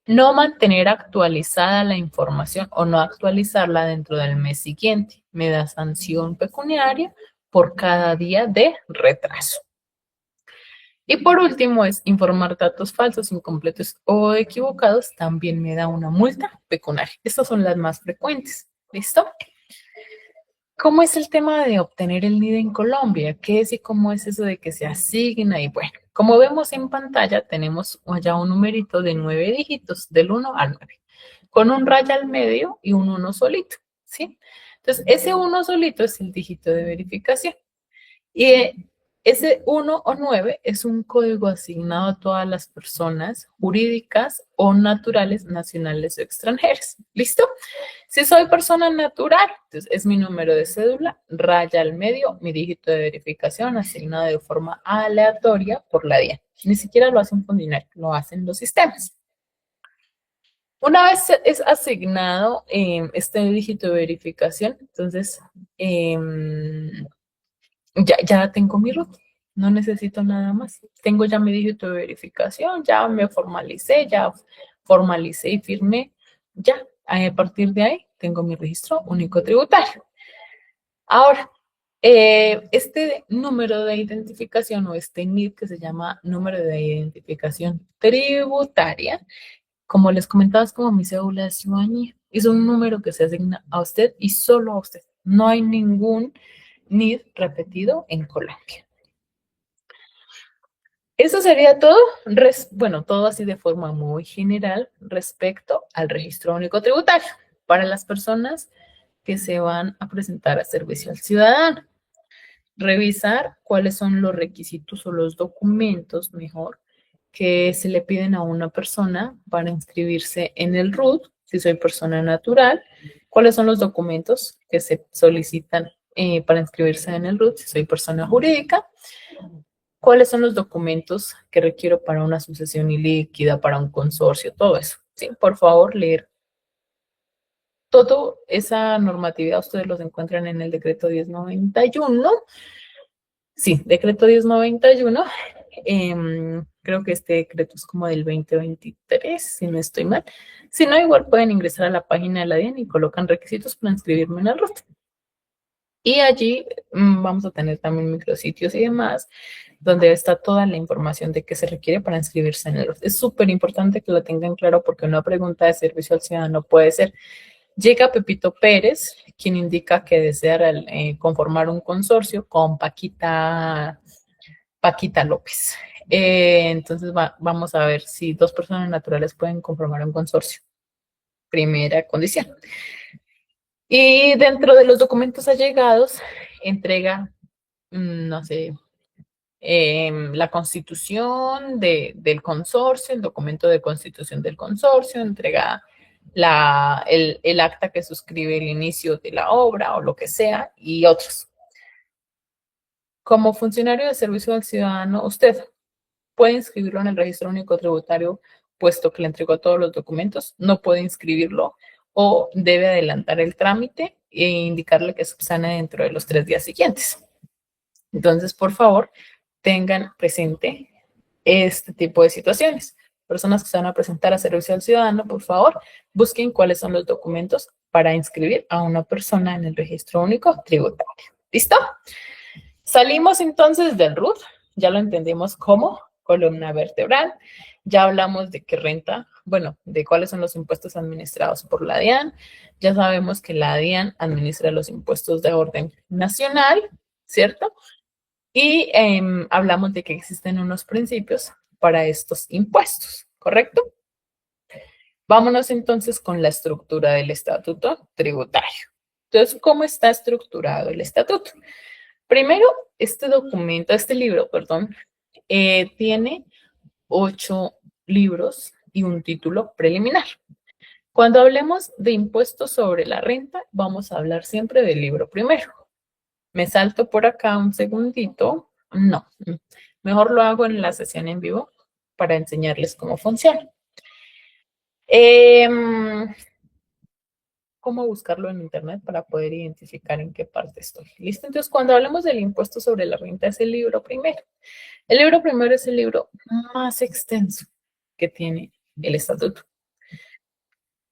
No mantener actualizada la información o no actualizarla dentro del mes siguiente. Me da sanción pecuniaria por cada día de retraso. Y por último es informar datos falsos, incompletos o equivocados. También me da una multa pecuniaria. Estas son las más frecuentes. ¿Listo? ¿Cómo es el tema de obtener el NID en Colombia? ¿Qué es y cómo es eso de que se asigna? Y bueno, como vemos en pantalla, tenemos allá un numerito de 9 dígitos, del 1 al 9, con un raya al medio y un 1 solito, ¿sí? Entonces, ese 1 solito es el dígito de verificación. Y ese 1 o 9 es un código asignado a todas las personas jurídicas o naturales, nacionales o extranjeras. ¿Listo? Si soy persona natural, entonces es mi número de cédula, raya al medio, mi dígito de verificación asignado de forma aleatoria por la DIAN. Ni siquiera lo hace un funcionario, lo hacen los sistemas. Una vez es asignado este dígito de verificación, entonces ya tengo mi RUT, no necesito nada más. Tengo ya mi dígito de verificación, ya me formalicé, ya formalicé y firmé, ya. A partir de ahí tengo mi registro único tributario. Ahora, este número de identificación o este NID que se llama número de identificación tributaria, como les comentaba, es como mi cédula de ciudadanía. Es un número que se asigna a usted y solo a usted. No hay ningún NID repetido en Colombia. Eso sería todo, bueno, todo así de forma muy general respecto al registro único tributario para las personas que se van a presentar a servicio al ciudadano. Revisar cuáles son los requisitos o los documentos, mejor, que se le piden a una persona para inscribirse en el RUT, si soy persona natural, cuáles son los documentos que se solicitan para inscribirse en el RUT, si soy persona jurídica, cuáles son los documentos que requiero para una sucesión ilíquida, para un consorcio, todo eso. Sí, por favor, leer. Toda esa normatividad ustedes los encuentran en el decreto 1091. Sí, decreto 1091. Creo que este decreto es como del 2023, si no estoy mal. Si no, igual pueden ingresar a la página de la DIAN y colocan requisitos para inscribirme en el RUT. Y allí vamos a tener también micrositios y demás, donde está toda la información de qué se requiere para inscribirse en el RUT. Es súper importante que lo tengan claro porque una pregunta de servicio al ciudadano puede ser, llega Pepito Pérez, quien indica que desea conformar un consorcio con Paquita López. Entonces vamos a ver si 2 personas naturales pueden conformar un consorcio. Primera condición. Y dentro de los documentos allegados, entrega, no sé, la constitución del consorcio, el documento de constitución del consorcio, entrega el acta que suscribe el inicio de la obra o lo que sea, y otros. Como funcionario de servicio al ciudadano, usted puede inscribirlo en el registro único tributario, puesto que le entregó todos los documentos, no puede inscribirlo o debe adelantar el trámite e indicarle que subsane dentro de los 3 días siguientes. Entonces, por favor, tengan presente este tipo de situaciones. Personas que se van a presentar a servicio al ciudadano, por favor, busquen cuáles son los documentos para inscribir a una persona en el registro único tributario. ¿Listo? Salimos entonces del RUT, ya lo entendemos como columna vertebral, ya hablamos de qué renta, bueno, de cuáles son los impuestos administrados por la DIAN, ya sabemos que la DIAN administra los impuestos de orden nacional, ¿cierto? Y hablamos de que existen unos principios para estos impuestos, ¿correcto? Vámonos entonces con la estructura del estatuto tributario. Entonces, ¿cómo está estructurado el estatuto? Primero, este libro, perdón, tiene 8 libros y un título preliminar. Cuando hablemos de impuestos sobre la renta, vamos a hablar siempre del libro primero. Me salto por acá un segundito. No, mejor lo hago en la sesión en vivo para enseñarles cómo funciona. Cómo buscarlo en internet para poder identificar en qué parte estoy. ¿Listo? Entonces, cuando hablamos del impuesto sobre la renta, es el libro primero. El libro primero es el libro más extenso que tiene el estatuto.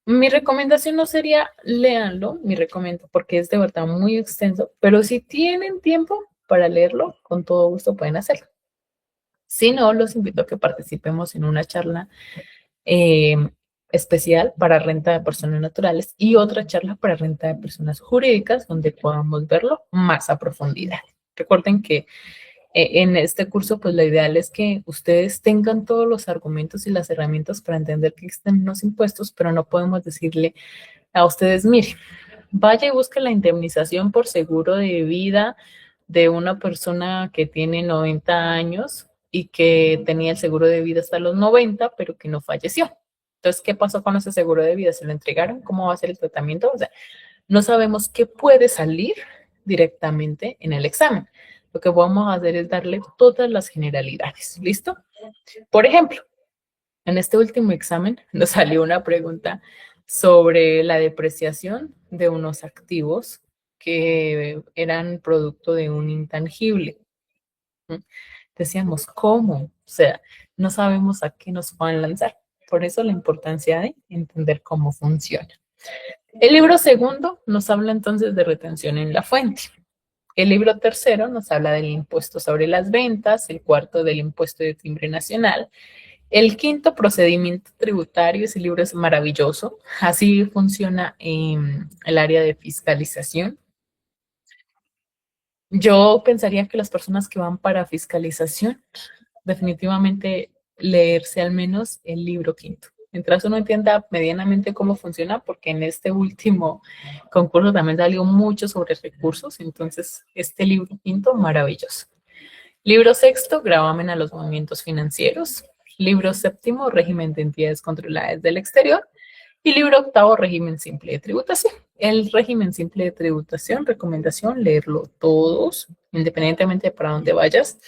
Mi recomendación no sería léanlo, mi recomiendo, porque es de verdad muy extenso, pero si tienen tiempo para leerlo, con todo gusto pueden hacerlo. Si no, los invito a que participemos en una charla eh, especial para renta de personas naturales y otra charla para renta de personas jurídicas, donde podamos verlo más a profundidad. Recuerden que en este curso, pues lo ideal es que ustedes tengan todos los argumentos y las herramientas para entender que existen unos impuestos, pero no podemos decirle a ustedes, mire, vaya y busque la indemnización por seguro de vida de una persona que tiene 90 años y que tenía el seguro de vida hasta los 90, pero que no falleció. Entonces, ¿qué pasó con ese seguro de vida? ¿Se lo entregaron? ¿Cómo va a ser el tratamiento? O sea, no sabemos qué puede salir directamente en el examen. Lo que vamos a hacer es darle todas las generalidades. ¿Listo? Por ejemplo, en este último examen nos salió una pregunta sobre la depreciación de unos activos que eran producto de un intangible. Decíamos, ¿cómo? O sea, no sabemos a qué nos van a lanzar. Por eso la importancia de entender cómo funciona. El libro segundo nos habla entonces de retención en la fuente. El libro tercero nos habla del impuesto sobre las ventas, el cuarto del impuesto de timbre nacional. El quinto, procedimiento tributario, ese libro es maravilloso. Así funciona en el área de fiscalización. Yo pensaría que las personas que van para fiscalización, definitivamente leerse al menos el libro quinto. Mientras uno entienda medianamente cómo funciona, porque en este último concurso también salió mucho sobre recursos, entonces este libro quinto, maravilloso. Libro sexto, gravamen a los movimientos financieros. Libro séptimo, régimen de entidades controladas del exterior. Y libro octavo, régimen simple de tributación. El régimen simple de tributación, recomendación, leerlo todos, independientemente de para dónde vayas.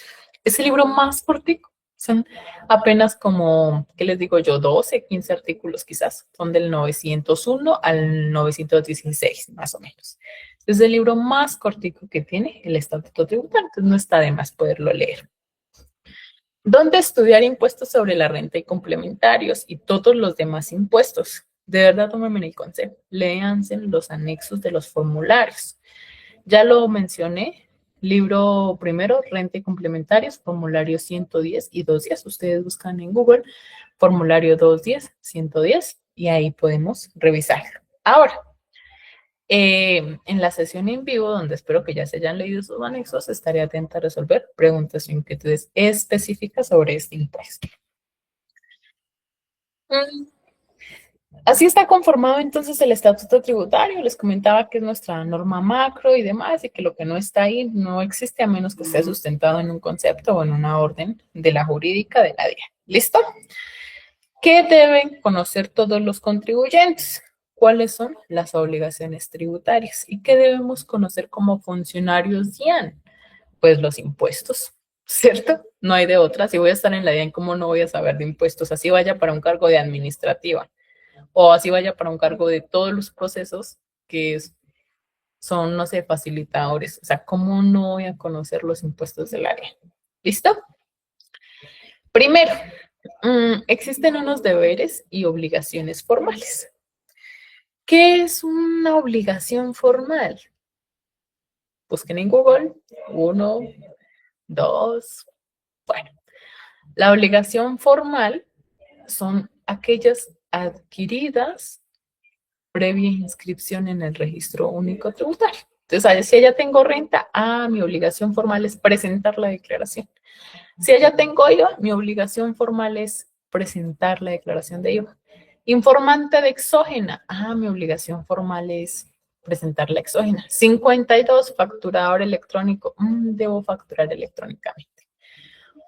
Es el libro más cortico. Son apenas como, ¿qué les digo yo? 12, 15 artículos quizás. Son del 901 al 916, más o menos. Es el libro más cortico que tiene el Estatuto Tributario, entonces no está de más poderlo leer. ¿Dónde estudiar impuestos sobre la renta y complementarios y todos los demás impuestos? De verdad, tómenme el consejo. Léanse los anexos de los formularios. Ya lo mencioné. Libro primero, renta y complementarios, formulario 110 y 210. Ustedes buscan en Google formulario 210, 110 y ahí podemos revisarlo. Ahora, en la sesión en vivo, donde espero que ya se hayan leído sus anexos, estaré atenta a resolver preguntas o inquietudes específicas sobre este impuesto. Así está conformado entonces el estatuto tributario. Les comentaba que es nuestra norma macro y demás, y que lo que no está ahí no existe a menos que esté sustentado en un concepto o en una orden de la jurídica de la DIA. ¿Listo? ¿Qué deben conocer todos los contribuyentes? ¿Cuáles son las obligaciones tributarias? ¿Y qué debemos conocer como funcionarios DIAN? Pues los impuestos, ¿cierto? No hay de otra. Si voy a estar en la DIAN, ¿cómo no voy a saber de impuestos? Así vaya para un cargo de administrativa o así vaya para un cargo de todos los procesos que son, no sé, facilitadores. O sea, ¿cómo no voy a conocer los impuestos del área? ¿Listo? Primero, existen unos deberes y obligaciones formales. ¿Qué es una obligación formal? Busquen en Google. Uno, dos. Bueno, la obligación formal son aquellas adquiridas previa inscripción en el registro único tributario. Entonces, si ya tengo renta, mi obligación formal es presentar la declaración. Si ya tengo IVA, mi obligación formal es presentar la declaración de IVA. Informante de exógena, mi obligación formal es presentar la exógena. 52, facturador electrónico, debo facturar electrónicamente.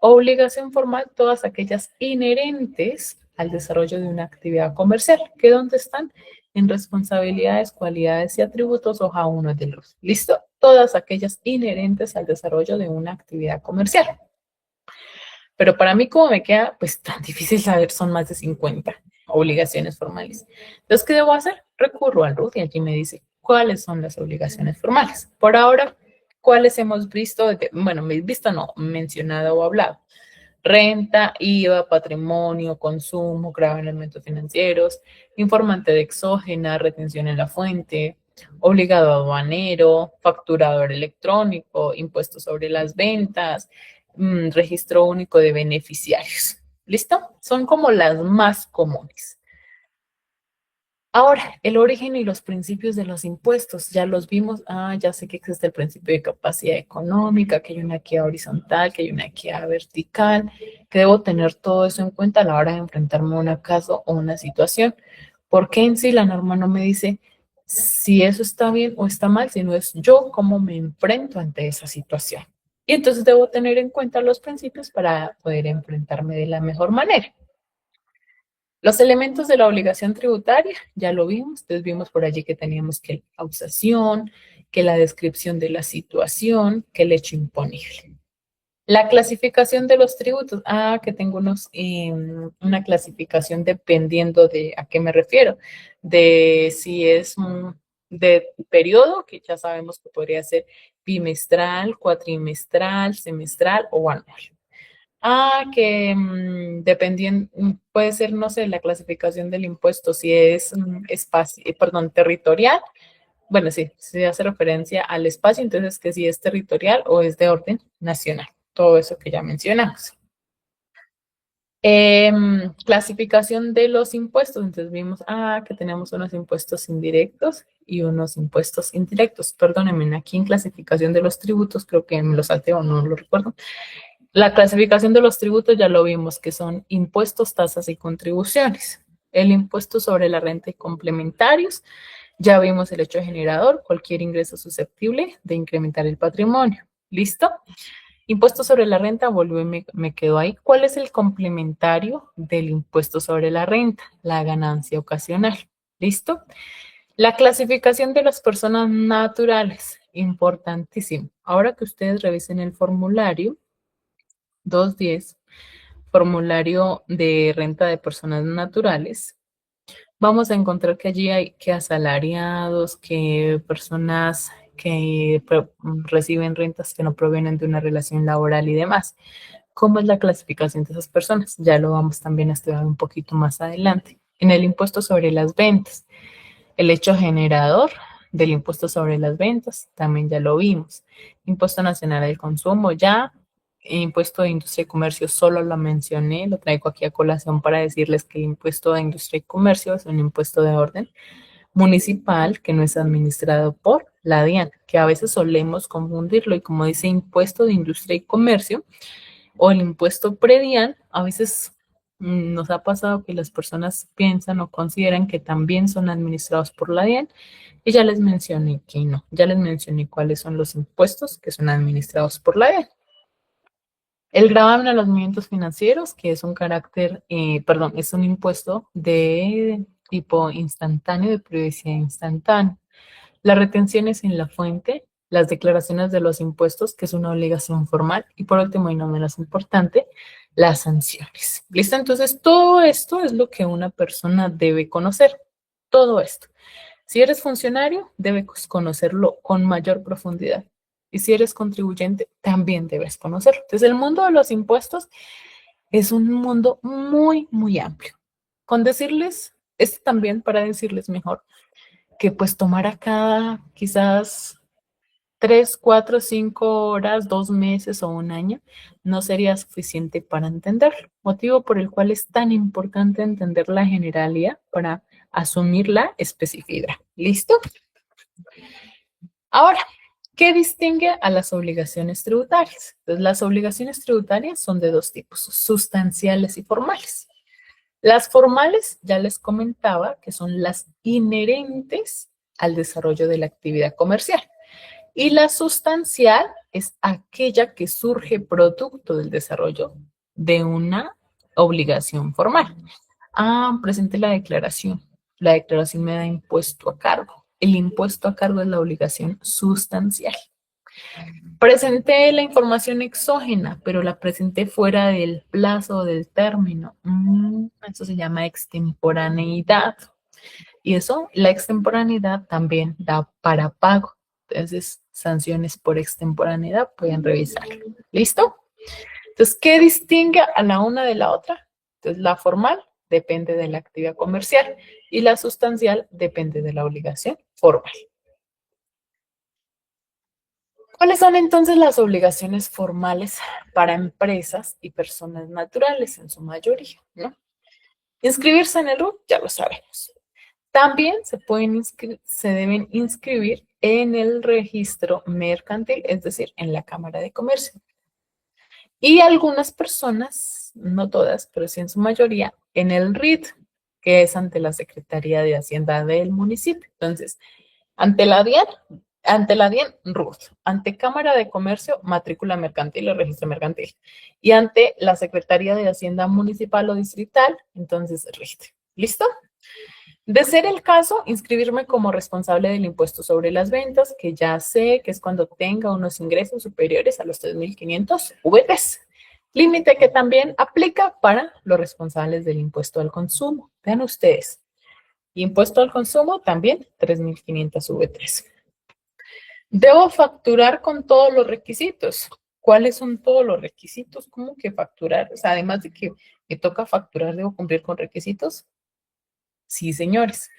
Obligación formal, todas aquellas inherentes al desarrollo de una actividad comercial, que ¿dónde están? En responsabilidades, cualidades y atributos, hoja 1 de los. ¿Listo? Todas aquellas inherentes al desarrollo de una actividad comercial. Pero para mí, como me queda, pues tan difícil saber, son más de 50 obligaciones formales. Entonces, ¿qué debo hacer? Recurro al RUT y allí me dice cuáles son las obligaciones formales. Por ahora, ¿cuáles hemos visto? Bueno, visto no, mencionado o hablado. Renta, IVA, patrimonio, consumo, gravamen en elementos financieros, informante de exógena, retención en la fuente, obligado aduanero, facturador electrónico, impuesto sobre las ventas, registro único de beneficiarios. ¿Listo? Son como las más comunes. Ahora, el origen y los principios de los impuestos, ya los vimos. Ya sé que existe el principio de capacidad económica, que hay una equidad horizontal, que hay una equidad vertical, que debo tener todo eso en cuenta a la hora de enfrentarme a un caso o una situación. Porque en sí la norma no me dice si eso está bien o está mal, sino es yo cómo me enfrento ante esa situación. Y entonces debo tener en cuenta los principios para poder enfrentarme de la mejor manera. Los elementos de la obligación tributaria, ya lo vimos, entonces vimos por allí que teníamos que la causación, que la descripción de la situación, que el hecho imponible. La clasificación de los tributos, que tengo una clasificación dependiendo de a qué me refiero, de si es de periodo, que ya sabemos que podría ser bimestral, cuatrimestral, semestral o anual. Que dependiendo, puede ser, no sé, la clasificación del impuesto, si es espacio, perdón, territorial. Bueno, sí, se hace referencia al espacio, entonces que si es territorial o es de orden nacional. Todo eso que ya mencionamos. Clasificación de los impuestos. Entonces vimos, que tenemos unos impuestos indirectos y unos impuestos indirectos. Perdónenme, aquí en clasificación de los tributos, creo que me lo salté o no lo recuerdo. La clasificación de los tributos ya lo vimos, que son impuestos, tasas y contribuciones. El impuesto sobre la renta y complementarios, ya vimos el hecho generador, cualquier ingreso susceptible de incrementar el patrimonio. ¿Listo? Impuesto sobre la renta, vuelvo y me quedo ahí. ¿Cuál es el complementario del impuesto sobre la renta? La ganancia ocasional. ¿Listo? La clasificación de las personas naturales, importantísimo. Ahora que ustedes revisen el formulario, 210, formulario de renta de personas naturales, vamos a encontrar que allí hay que asalariados, que personas que reciben rentas que no provienen de una relación laboral y demás. ¿Cómo es la clasificación de esas personas? Ya lo vamos también a estudiar un poquito más adelante. En el impuesto sobre las ventas, el hecho generador del impuesto sobre las ventas, también ya lo vimos. Impuesto nacional al consumo, ya. Impuesto de industria y comercio, solo lo mencioné, lo traigo aquí a colación para decirles que el impuesto de industria y comercio es un impuesto de orden municipal que no es administrado por la DIAN, que a veces solemos confundirlo y como dice impuesto de industria y comercio o el impuesto predial, a veces Nos ha pasado que las personas piensan o consideran que también son administrados por la DIAN y ya les mencioné que no, ya les mencioné cuáles son los impuestos que son administrados por la DIAN. El gravamen a los movimientos financieros, que es un es un impuesto de tipo instantáneo, de periodicidad instantánea. Las retenciones en la fuente, las declaraciones de los impuestos, que es una obligación formal, y por último y no menos importante, las sanciones. ¿Listo? Entonces, todo esto es lo que una persona debe conocer. Todo esto. Si eres funcionario, debes conocerlo con mayor profundidad. Y si eres contribuyente, también debes conocerlo. Entonces, el mundo de los impuestos es un mundo muy, muy amplio. Con decirles, es también para decirles mejor, que pues tomar acá quizás 3, 4, 5 horas, 2 meses o un año no sería suficiente para entenderlo. Motivo por el cual es tan importante entender la generalidad para asumir la especificidad. ¿Listo? Ahora, ¿qué distingue a las obligaciones tributarias? Entonces, las obligaciones tributarias son de dos tipos, sustanciales y formales. Las formales, ya les comentaba, que son las inherentes al desarrollo de la actividad comercial. Y la sustancial es aquella que surge producto del desarrollo de una obligación formal. Presente la declaración. La declaración me da impuesto a cargo. El impuesto a cargo es la obligación sustancial. Presenté la información exógena, pero la presenté fuera del plazo del término. Eso se llama extemporaneidad. Y eso, la extemporaneidad también da para pago. Entonces, sanciones por extemporaneidad pueden revisarlo. ¿Listo? Entonces, ¿qué distingue a la una de la otra? Entonces, la formal depende de la actividad comercial y la sustancial depende de la obligación formal. ¿Cuáles son entonces las obligaciones formales para empresas y personas naturales en su mayoría? ¿No? Inscribirse en el RUT, ya lo sabemos. También se deben inscribir en el registro mercantil, es decir, en la Cámara de Comercio. Y algunas personas, no todas, pero sí en su mayoría, en el RIT, que es ante la Secretaría de Hacienda del municipio. Entonces, ante la DIAN, RUT, ante Cámara de Comercio, matrícula mercantil o registro mercantil. Y ante la Secretaría de Hacienda municipal o distrital, entonces RIT. ¿Listo? De ser el caso, inscribirme como responsable del impuesto sobre las ventas, que ya sé que es cuando tenga unos ingresos superiores a los 3.500 VTs. Límite que también aplica para los responsables del impuesto al consumo. Vean ustedes, impuesto al consumo también 3.500 VTs. Debo facturar con todos los requisitos. ¿Cuáles son todos los requisitos? ¿Cómo que facturar? O sea, además de que me toca facturar, ¿debo cumplir con requisitos? Sí, señores.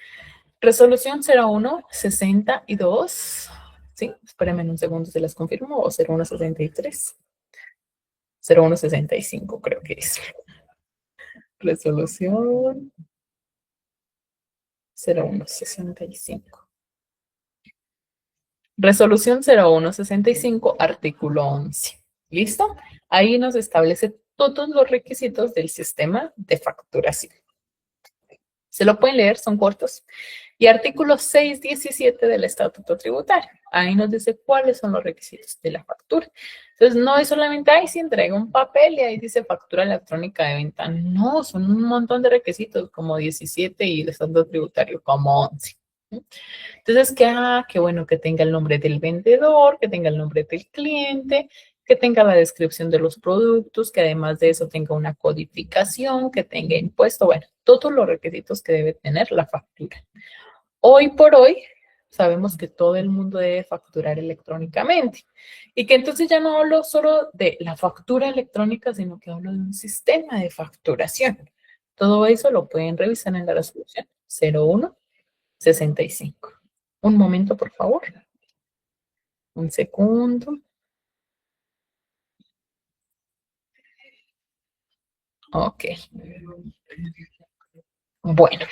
Resolución 0162. Sí, espérenme un segundo, se las confirmo. O 0163. 0165 creo que es. Resolución 0165. Resolución 0165, artículo 11. ¿Listo? Ahí nos establece todos los requisitos del sistema de facturación. Se lo pueden leer, son cortos. Y artículo 617 del Estatuto Tributario. Ahí nos dice cuáles son los requisitos de la factura. Entonces, no es solamente, si entrega un papel y ahí dice factura electrónica de venta. No, son un montón de requisitos, como 17 y el Estatuto Tributario como 11. Entonces, qué bueno que tenga el nombre del vendedor, que tenga el nombre del cliente, que tenga la descripción de los productos, que además de eso tenga una codificación, que tenga impuesto, bueno, todos los requisitos que debe tener la factura. Hoy por hoy sabemos que todo el mundo debe facturar electrónicamente y que entonces ya no hablo solo de la factura electrónica, sino que hablo de un sistema de facturación. Todo eso lo pueden revisar en la resolución 0165. Un momento, por favor. Un segundo. Ok. Bueno,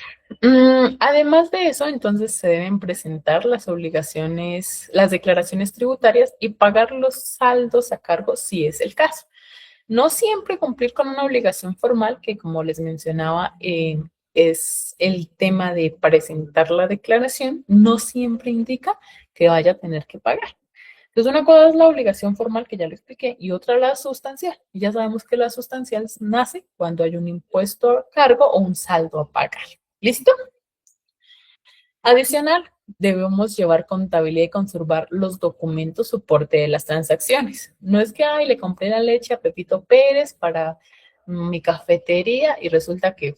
además de eso, entonces se deben presentar las obligaciones, las declaraciones tributarias y pagar los saldos a cargo si es el caso. No siempre cumplir con una obligación formal, que como les mencionaba, es el tema de presentar la declaración, no siempre indica que vaya a tener que pagar. Entonces, una cosa es la obligación formal, que ya lo expliqué, y otra la sustancial. Y ya sabemos que la sustancial nace cuando hay un impuesto a cargo o un saldo a pagar. ¿Listo? Adicional, debemos llevar contabilidad y conservar los documentos soporte de las transacciones. No es que, ay, le compré la leche a Pepito Pérez para mi cafetería y resulta que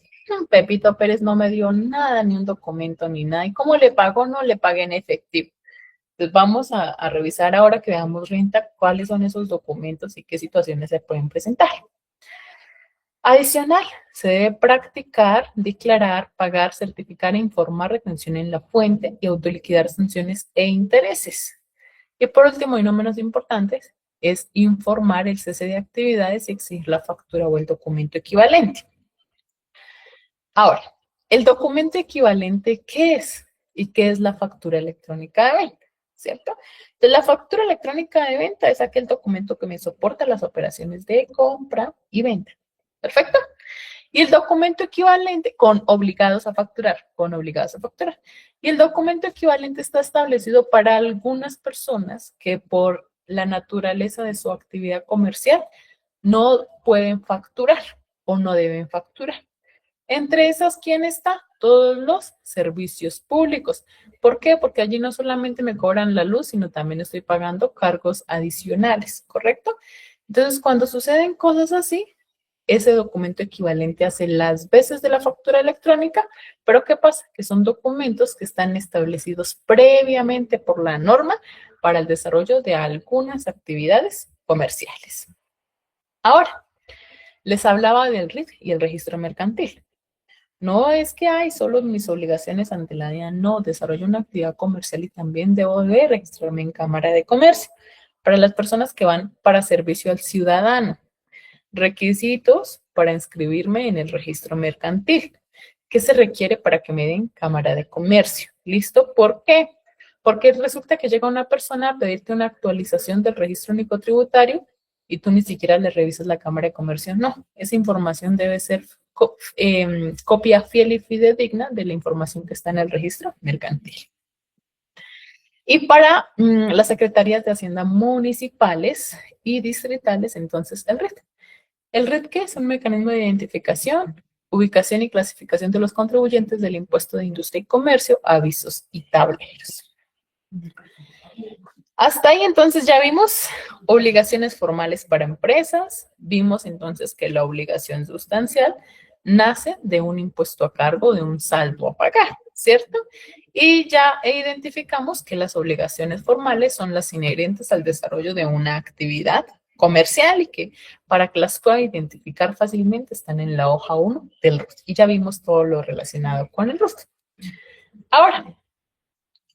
Pepito Pérez no me dio nada, ni un documento, ni nada. ¿Y cómo le pagó? No le pagué en efectivo. Entonces vamos a revisar ahora que veamos renta cuáles son esos documentos y qué situaciones se pueden presentar. Adicional, se debe practicar, declarar, pagar, certificar e informar retención en la fuente y autoliquidar sanciones e intereses. Y por último, y no menos importante, es informar el cese de actividades y exigir la factura o el documento equivalente. Ahora, el documento equivalente, ¿qué es? ¿Y qué es la factura electrónica de venta? ¿Cierto? Entonces, la factura electrónica de venta es aquel documento que me soporta las operaciones de compra y venta. ¿Perfecto? Y el documento equivalente con obligados a facturar, con obligados a facturar. Y el documento equivalente está establecido para algunas personas que por la naturaleza de su actividad comercial no pueden facturar o no deben facturar. Entre esas, ¿quién está? Todos los servicios públicos. ¿Por qué? Porque allí no solamente me cobran la luz, sino también estoy pagando cargos adicionales, ¿correcto? Entonces, cuando suceden cosas así, ese documento equivalente hace las veces de la factura electrónica, pero ¿qué pasa? Que son documentos que están establecidos previamente por la norma para el desarrollo de algunas actividades comerciales. Ahora, les hablaba del RIT y el registro mercantil. No es que hay solo mis obligaciones ante la DIAN, no, desarrollo una actividad comercial y también debo de registrarme en Cámara de Comercio. Para las personas que van para servicio al ciudadano, requisitos para inscribirme en el registro mercantil. ¿Qué se requiere para que me den Cámara de Comercio? ¿Listo? ¿Por qué? Porque resulta que llega una persona a pedirte una actualización del registro único tributario y tú ni siquiera le revisas la Cámara de Comercio. No, esa información debe ser copia fiel y fidedigna de la información que está en el registro mercantil. Y para las secretarías de Hacienda municipales y distritales, entonces el RIT. ¿El RIT qué? Es un mecanismo de identificación, ubicación y clasificación de los contribuyentes del impuesto de industria y comercio, avisos y tableros. Hasta ahí entonces ya vimos obligaciones formales para empresas, vimos entonces que la obligación sustancial nace de un impuesto a cargo, de un saldo a pagar, ¿cierto? Y ya identificamos que las obligaciones formales son las inherentes al desarrollo de una actividad comercial y que para que las pueda identificar fácilmente están en la hoja 1 del RUT. Y ya vimos todo lo relacionado con el RUT. Ahora,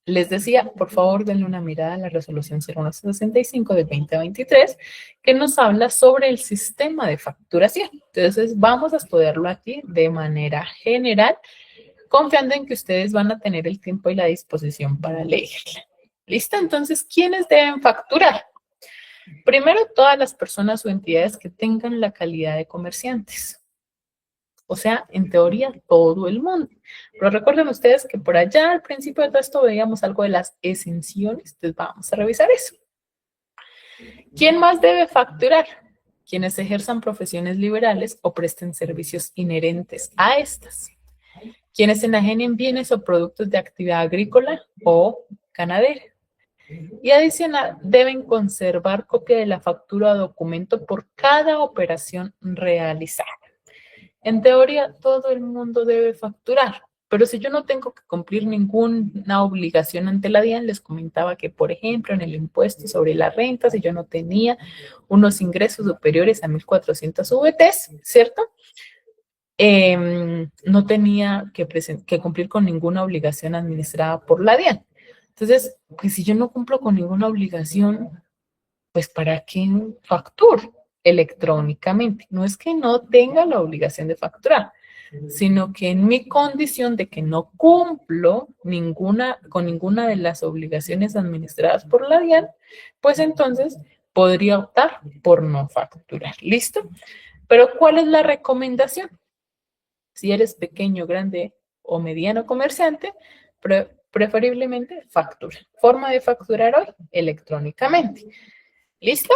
les decía, por favor, denle una mirada a la resolución 0165 de 2023, que nos habla sobre el sistema de facturación. Entonces, vamos a estudiarlo aquí de manera general, confiando en que ustedes van a tener el tiempo y la disposición para leerla. ¿Listo? Entonces, ¿quiénes deben facturar? Primero, todas las personas o entidades que tengan la calidad de comerciantes. O sea, en teoría, todo el mundo. Pero recuerden ustedes que por allá al principio de todo esto veíamos algo de las exenciones. Entonces vamos a revisar eso. ¿Quién más debe facturar? Quienes ejerzan profesiones liberales o presten servicios inherentes a estas. Quienes enajenen bienes o productos de actividad agrícola o ganadera. Y adicional, deben conservar copia de la factura o documento por cada operación realizada. En teoría, todo el mundo debe facturar, pero si yo no tengo que cumplir ninguna obligación ante la DIAN, les comentaba que, por ejemplo, en el impuesto sobre la renta, si yo no tenía unos ingresos superiores a 1.400 VTs, ¿cierto? No tenía que cumplir con ninguna obligación administrada por la DIAN. Entonces, pues si yo no cumplo con ninguna obligación, pues ¿para qué facturo electrónicamente? No es que no tenga la obligación de facturar, sino que en mi condición de que no cumplo con ninguna de las obligaciones administradas por la DIAN, pues entonces podría optar por no facturar. ¿Listo? Pero ¿cuál es la recomendación? Si eres pequeño, grande o mediano comerciante, preferiblemente factura. Forma de facturar hoy, electrónicamente. ¿Listo?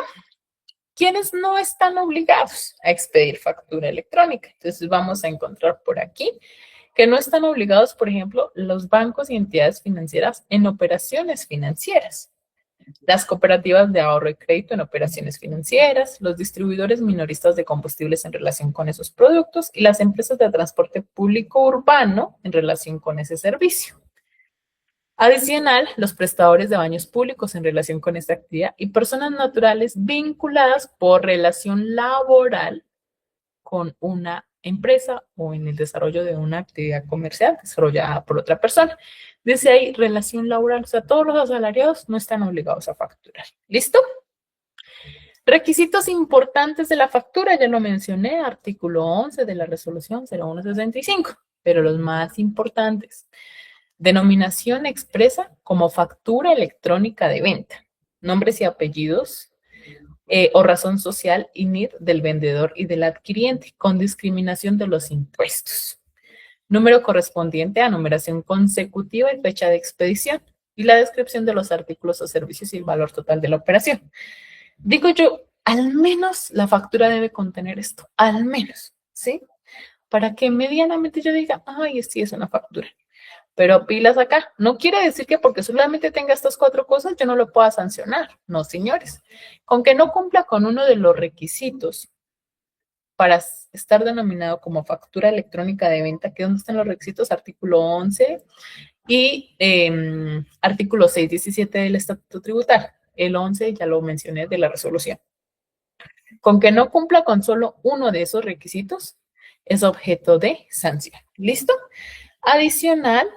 ¿Quiénes no están obligados a expedir factura electrónica? Entonces vamos a encontrar por aquí que no están obligados, por ejemplo, los bancos y entidades financieras en operaciones financieras, las cooperativas de ahorro y crédito en operaciones financieras, los distribuidores minoristas de combustibles en relación con esos productos y las empresas de transporte público urbano en relación con ese servicio. Adicional, los prestadores de baños públicos en relación con esta actividad y personas naturales vinculadas por relación laboral con una empresa o en el desarrollo de una actividad comercial desarrollada por otra persona. Dice ahí relación laboral, o sea, todos los asalariados no están obligados a facturar. ¿Listo? Requisitos importantes de la factura, ya lo mencioné, artículo 11 de la resolución 0165, pero los más importantes. Denominación expresa como factura electrónica de venta, nombres y apellidos o razón social y NID del vendedor y del adquiriente, con discriminación de los impuestos. Número correspondiente a numeración consecutiva y fecha de expedición, y la descripción de los artículos o servicios y el valor total de la operación. Digo yo, al menos la factura debe contener esto, al menos, ¿sí? Para que medianamente yo diga, ay, sí es una factura. Pero pilas acá, no quiere decir que porque solamente tenga estas 4 cosas yo no lo pueda sancionar. No, señores. Con que no cumpla con uno de los requisitos para estar denominado como factura electrónica de venta, que donde están los requisitos, artículo 11 y artículo 617 del Estatuto Tributario. El 11 ya lo mencioné de la resolución. Con que no cumpla con solo uno de esos requisitos, es objeto de sanción. ¿Listo? Adicional,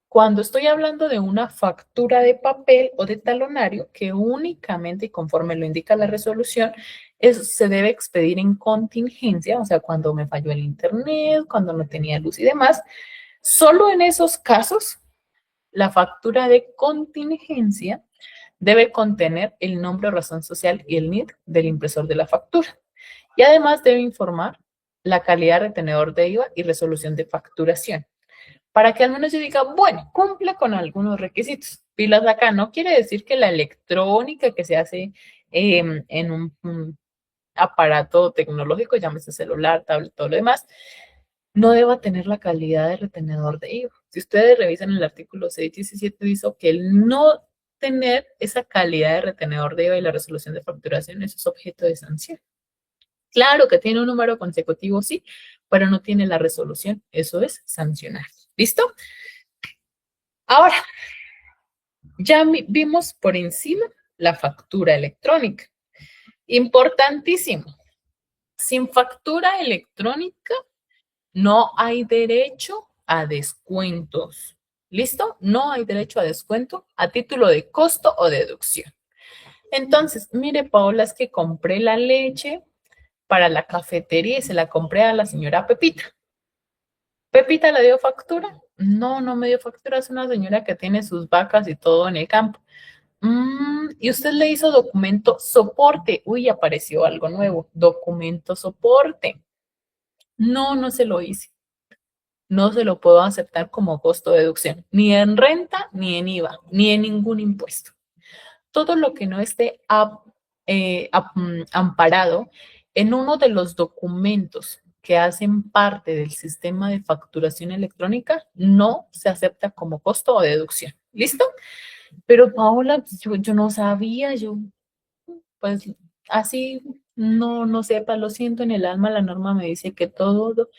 cuando estoy hablando de una factura de papel o de talonario que únicamente y conforme lo indica la resolución, se debe expedir en contingencia, o sea, cuando me falló el internet, cuando no tenía luz y demás, solo en esos casos, la factura de contingencia debe contener el nombre o razón social y el NID del impresor de la factura. Y además debe informar la calidad de retenedor de IVA y resolución de facturación, para que al menos yo diga, bueno, cumple con algunos requisitos. Pilas acá, no quiere decir que la electrónica que se hace en un aparato tecnológico, llámese celular, tablet, todo lo demás, no deba tener la calidad de retenedor de IVA. Si ustedes revisan el artículo 617, dice que el no tener esa calidad de retenedor de IVA y la resolución de facturación, eso es objeto de sanción. Claro que tiene un número consecutivo, sí, pero no tiene la resolución. Eso es sancionar. ¿Listo? Ahora, ya vimos por encima la factura electrónica. Importantísimo. Sin factura electrónica no hay derecho a descuentos. ¿Listo? No hay derecho a descuento a título de costo o deducción. Entonces, mire, Paola, es que compré la leche para la cafetería y se la compré a la señora Pepita. ¿Pepita le dio factura? No, no me dio factura. Es una señora que tiene sus vacas y todo en el campo. Y usted le hizo documento soporte. Uy, apareció algo nuevo. Documento soporte. No, no se lo hice. No se lo puedo aceptar como costo de deducción. Ni en renta, ni en IVA, ni en ningún impuesto. Todo lo que no esté amparado en uno de los documentos que hacen parte del sistema de facturación electrónica no se acepta como costo o deducción. ¿Listo? Pero Paola, yo no sabía, pues así no sepa, lo siento en el alma, la norma me dice que todo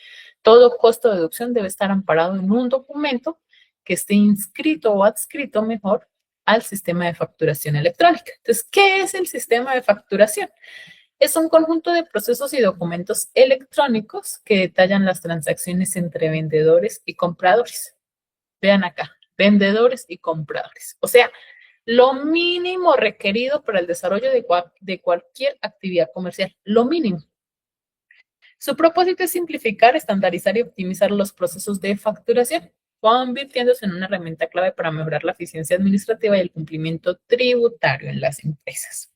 costo de deducción debe estar amparado en un documento que esté inscrito o adscrito mejor al sistema de facturación electrónica. Entonces, ¿qué es el sistema de facturación? Es un conjunto de procesos y documentos electrónicos que detallan las transacciones entre vendedores y compradores. Vean acá, vendedores y compradores. O sea, lo mínimo requerido para el desarrollo de cualquier actividad comercial, lo mínimo. Su propósito es simplificar, estandarizar y optimizar los procesos de facturación. convirtiéndose en una herramienta clave para mejorar la eficiencia administrativa y el cumplimiento tributario en las empresas.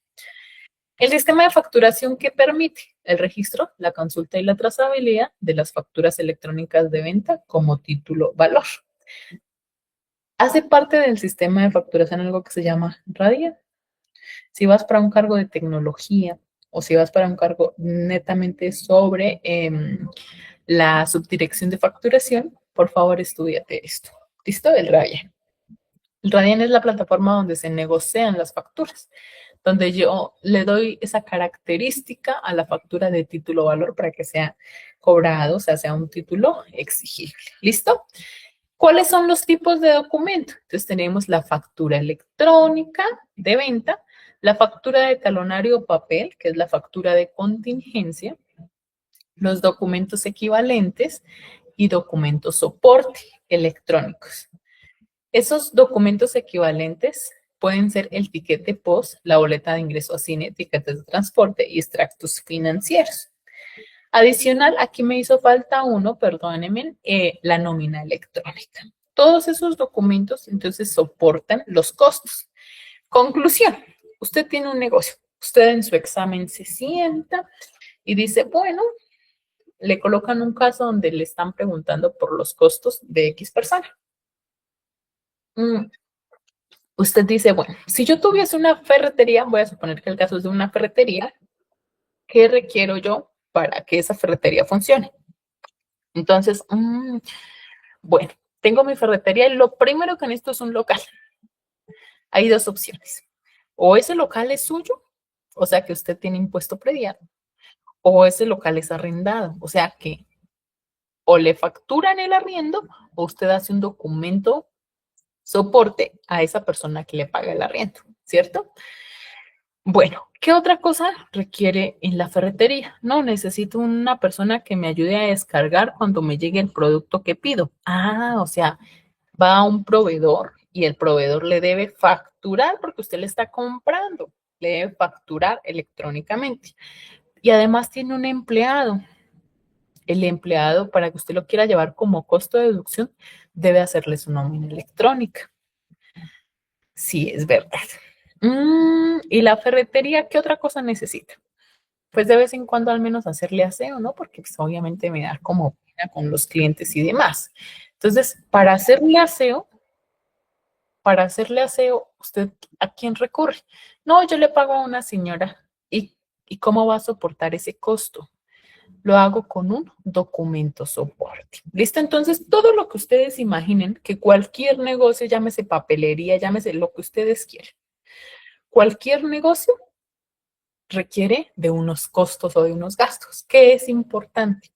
El sistema de facturación que permite el registro, la consulta y la trazabilidad de las facturas electrónicas de venta como título valor. Hace parte del sistema de facturación algo que se llama RADIA. Si vas para un cargo de tecnología o si vas para un cargo netamente sobre la subdirección de facturación, por favor, estúdiate esto. ¿Listo? El RADIA. El RADIAN es la plataforma donde se negocian las facturas, donde yo le doy esa característica a la factura de título valor para que sea cobrado, o sea, sea un título exigible. ¿Listo? ¿Cuáles son los tipos de documento? Entonces tenemos la factura electrónica de venta, la factura de talonario papel, que es la factura de contingencia, los documentos equivalentes y documentos soporte electrónicos. Esos documentos equivalentes pueden ser el ticket de post, la boleta de ingreso a cine, tickets de transporte y extractos financieros. Adicional, aquí me hizo falta uno, perdónenme, la nómina electrónica. Todos esos documentos entonces soportan los costos. Conclusión, usted tiene un negocio, usted en su examen se sienta y dice, bueno, le colocan un caso donde le están preguntando por los costos de X persona. Usted dice, bueno, si yo tuviese una ferretería, voy a suponer que el caso es de una ferretería, ¿qué requiero yo para que esa ferretería funcione? Entonces, bueno, tengo mi ferretería y lo primero que necesito es un local. Hay dos opciones. O ese local es suyo, o sea que usted tiene impuesto predial, o ese local es arrendado, o sea que o le facturan el arriendo o usted hace un documento soporte a esa persona que le paga el arriendo, ¿cierto? Bueno, ¿qué otra cosa requiere en la ferretería? No, necesito una persona que me ayude a descargar cuando me llegue el producto que pido. O sea, va a un proveedor y el proveedor le debe facturar porque usted le está comprando, le debe facturar electrónicamente. Y además tiene un empleado. El empleado, para que usted lo quiera llevar como costo de deducción, debe hacerle su nómina electrónica. Sí, es verdad. Y la ferretería, ¿qué otra cosa necesita? Pues de vez en cuando al menos hacerle aseo, ¿no? Porque pues, obviamente me da como pena con los clientes y demás. Entonces, para hacerle aseo, ¿usted a quién recurre? No, yo le pago a una señora. ¿Y cómo va a soportar ese costo? Lo hago con un documento soporte. ¿Listo? Entonces, todo lo que ustedes imaginen, que cualquier negocio, llámese papelería, llámese lo que ustedes quieran, cualquier negocio requiere de unos costos o de unos gastos. ¿Qué es importante?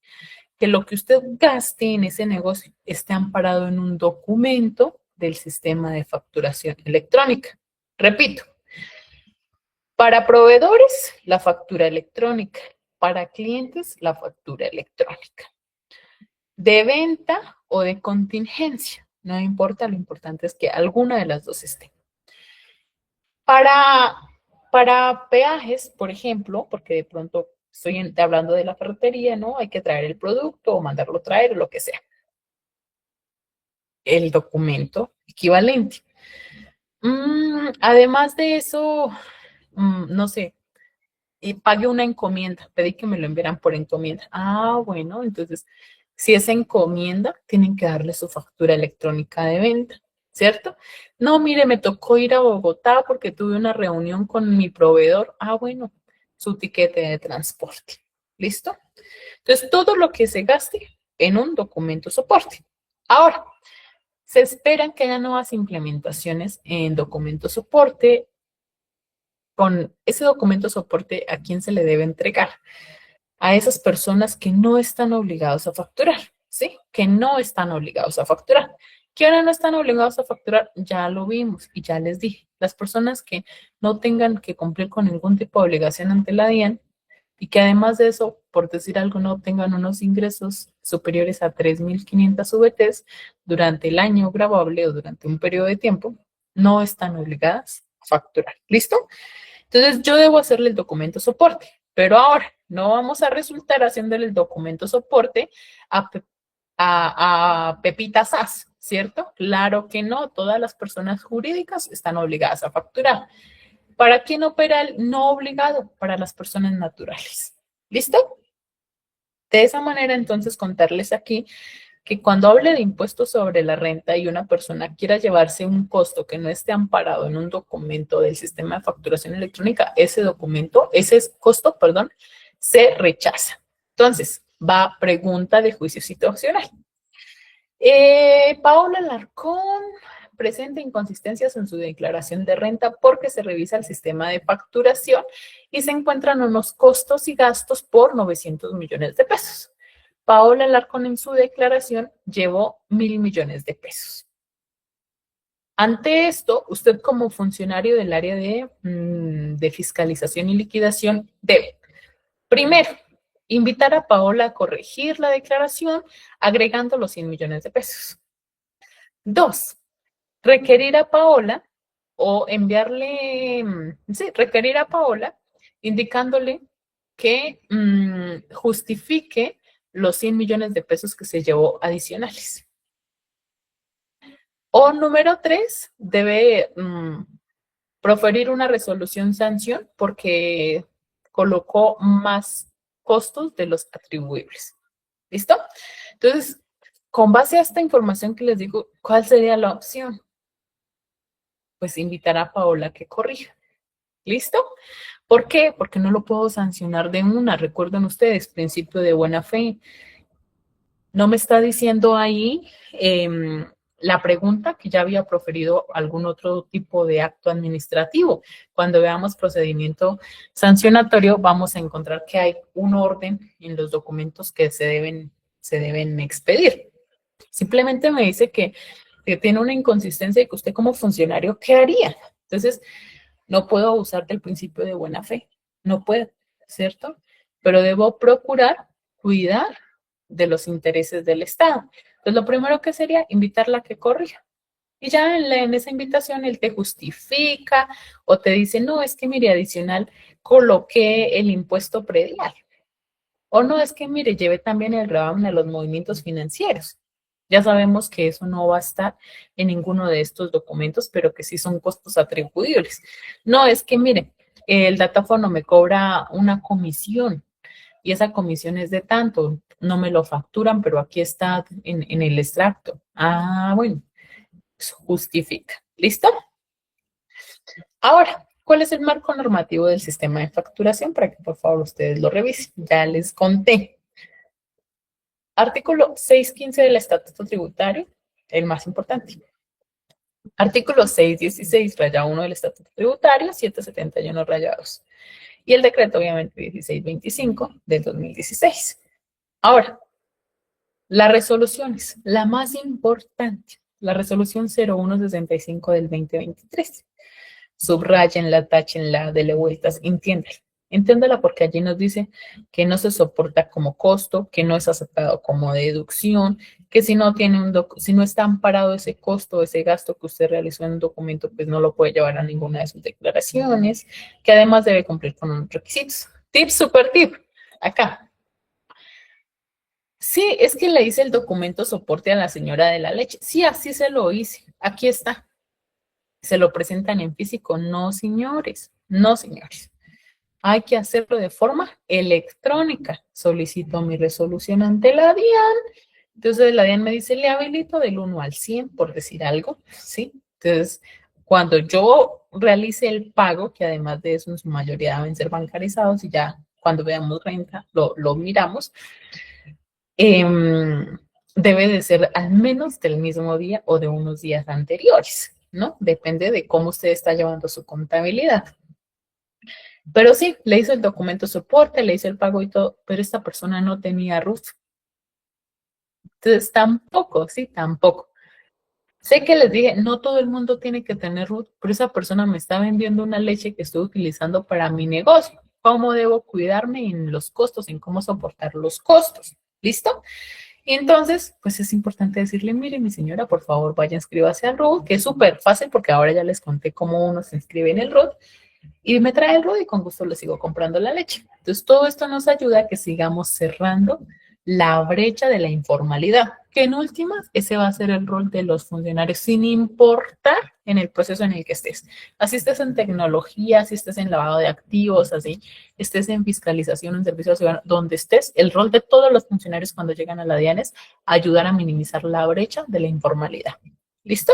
Que lo que usted gaste en ese negocio esté amparado en un documento del sistema de facturación electrónica. Repito, para proveedores, la factura electrónica. Para clientes, la factura electrónica. De venta o de contingencia, no importa, lo importante es que alguna de las dos esté. Para peajes, por ejemplo, porque de pronto estoy hablando de la ferretería, ¿no? Hay que traer el producto o mandarlo traer o lo que sea. El documento equivalente. Además de eso, no sé, y pague una encomienda, pedí que me lo enviaran por encomienda. Bueno, entonces, si es encomienda, tienen que darle su factura electrónica de venta, ¿cierto? No, mire, me tocó ir a Bogotá porque tuve una reunión con mi proveedor. Bueno, su tiquete de transporte. ¿Listo? Entonces, todo lo que se gaste en un documento soporte. Ahora, se esperan que haya nuevas implementaciones en documento soporte. Con ese documento soporte, ¿a quién se le debe entregar? A esas personas que no están obligados a facturar, ¿sí? Que no están obligados a facturar. ¿Que ahora no están obligados a facturar? Ya lo vimos y ya les dije. Las personas que no tengan que cumplir con ningún tipo de obligación ante la DIAN y que además de eso, por decir algo, no tengan unos ingresos superiores a 3.500 VTs durante el año grabable o durante un periodo de tiempo, no están obligadas a facturar. ¿Listo? Entonces yo debo hacerle el documento soporte, pero ahora no vamos a resultar haciéndole el documento soporte a Pepita Sass, ¿cierto? Claro que no, todas las personas jurídicas están obligadas a facturar. ¿Para quién opera el no obligado? Para las personas naturales. ¿Listo? De esa manera, entonces, contarles aquí que cuando hable de impuestos sobre la renta y una persona quiera llevarse un costo que no esté amparado en un documento del sistema de facturación electrónica, ese costo, perdón, se rechaza. Entonces, va pregunta de juicio situacional. Paola Alarcón presenta inconsistencias en su declaración de renta porque se revisa el sistema de facturación y se encuentran unos costos y gastos por 900 millones de pesos. Paola Alarcón en su declaración llevó 1.000 millones de pesos. Ante esto, usted como funcionario del área de fiscalización y liquidación debe, primero, invitar a Paola a corregir la declaración agregando los 100 millones de pesos. Dos, requerir a Paola o enviarle, requerir a Paola indicándole que justifique los 100 millones de pesos que se llevó adicionales. O número 3, debe proferir una resolución sanción porque colocó más costos de los atribuibles. ¿Listo? Entonces, con base a esta información que les digo, ¿cuál sería la opción? Pues invitar a Paola a que corrija. ¿Listo? ¿Por qué? Porque no lo puedo sancionar de una. Recuerden ustedes, principio de buena fe. No me está diciendo ahí la pregunta que ya había proferido algún otro tipo de acto administrativo. Cuando veamos procedimiento sancionatorio, vamos a encontrar que hay un orden en los documentos que se deben expedir. Simplemente me dice que tiene una inconsistencia y que usted como funcionario, ¿qué haría? Entonces, no puedo abusar del principio de buena fe. No puedo, ¿cierto? Pero debo procurar cuidar de los intereses del Estado. Entonces, lo primero que sería invitarla a que corrija. Y ya en esa invitación él te justifica o te dice, no, es que mire, adicional, coloqué el impuesto predial. O no, es que mire, lleve también el gravamen de los movimientos financieros. Ya sabemos que eso no va a estar en ninguno de estos documentos, pero que sí son costos atribuibles. No, es que mire, el datáfono me cobra una comisión y esa comisión es de tanto, no me lo facturan, pero aquí está en el extracto. Ah, bueno, eso justifica. ¿Listo? Ahora, ¿cuál es el marco normativo del sistema de facturación? Para que por favor ustedes lo revisen. Ya les conté. Artículo 615 del Estatuto Tributario, el más importante. Artículo 616, raya 1 del Estatuto Tributario, 771, raya 2. Y el decreto, obviamente, 1625 del 2016. Ahora, las resoluciones, la más importante, la resolución 0165 del 2023. Subrayenla, táchenla, dele vueltas, entiéndela. Entiéndela porque allí nos dice que no se soporta como costo, que no es aceptado como deducción, que si no tiene si no está amparado ese costo, ese gasto que usted realizó en un documento, pues no lo puede llevar a ninguna de sus declaraciones, que además debe cumplir con unos requisitos. Tip, super tip. Acá. Sí, es que le hice el documento soporte a la señora de la leche. Sí, así se lo hice. Aquí está. Se lo presentan en físico. No, señores. No, señores. Hay que hacerlo de forma electrónica. Solicito mi resolución ante la DIAN. Entonces la DIAN me dice, le habilito del 1 al 100, por decir algo, ¿sí? Entonces, cuando yo realice el pago, que además de eso en su mayoría deben ser bancarizados y ya cuando veamos renta lo miramos, debe de ser al menos del mismo día o de unos días anteriores, ¿no? Depende de cómo usted está llevando su contabilidad. Pero sí, le hizo el documento soporte, le hizo el pago y todo, pero esta persona no tenía RUT. Entonces, tampoco, sí, tampoco. Sé que les dije, no todo el mundo tiene que tener RUT, pero esa persona me está vendiendo una leche que estoy utilizando para mi negocio. ¿Cómo debo cuidarme en los costos, en cómo soportar los costos? ¿Listo? Y entonces, pues es importante decirle, mire, mi señora, por favor, vaya, inscríbase al RUT, que es súper fácil porque ahora ya les conté cómo uno se inscribe en el RUT. Y me trae el RUT y con gusto le sigo comprando la leche. Entonces, todo esto nos ayuda a que sigamos cerrando la brecha de la informalidad, que en últimas ese va a ser el rol de los funcionarios sin importar en el proceso en el que estés. Así estés en tecnología, así estés en lavado de activos, así estés en fiscalización, en servicio ciudadano, donde estés, el rol de todos los funcionarios cuando llegan a la DIAN es ayudar a minimizar la brecha de la informalidad. ¿Listo?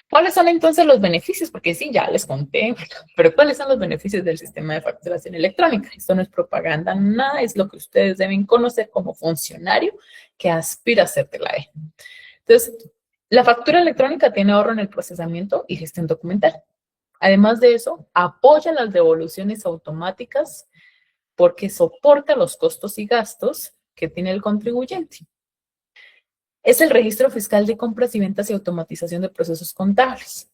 ¿Cuáles son entonces los beneficios? Porque sí, ya les conté, pero ¿cuáles son los beneficios del sistema de facturación electrónica? Esto no es propaganda, nada, es lo que ustedes deben conocer como funcionario que aspira a ser de la E. Entonces, la factura electrónica tiene ahorro en el procesamiento y gestión documental. Además de eso, apoya las devoluciones automáticas porque soporta los costos y gastos que tiene el contribuyente. Es el registro fiscal de compras y ventas y automatización de procesos contables.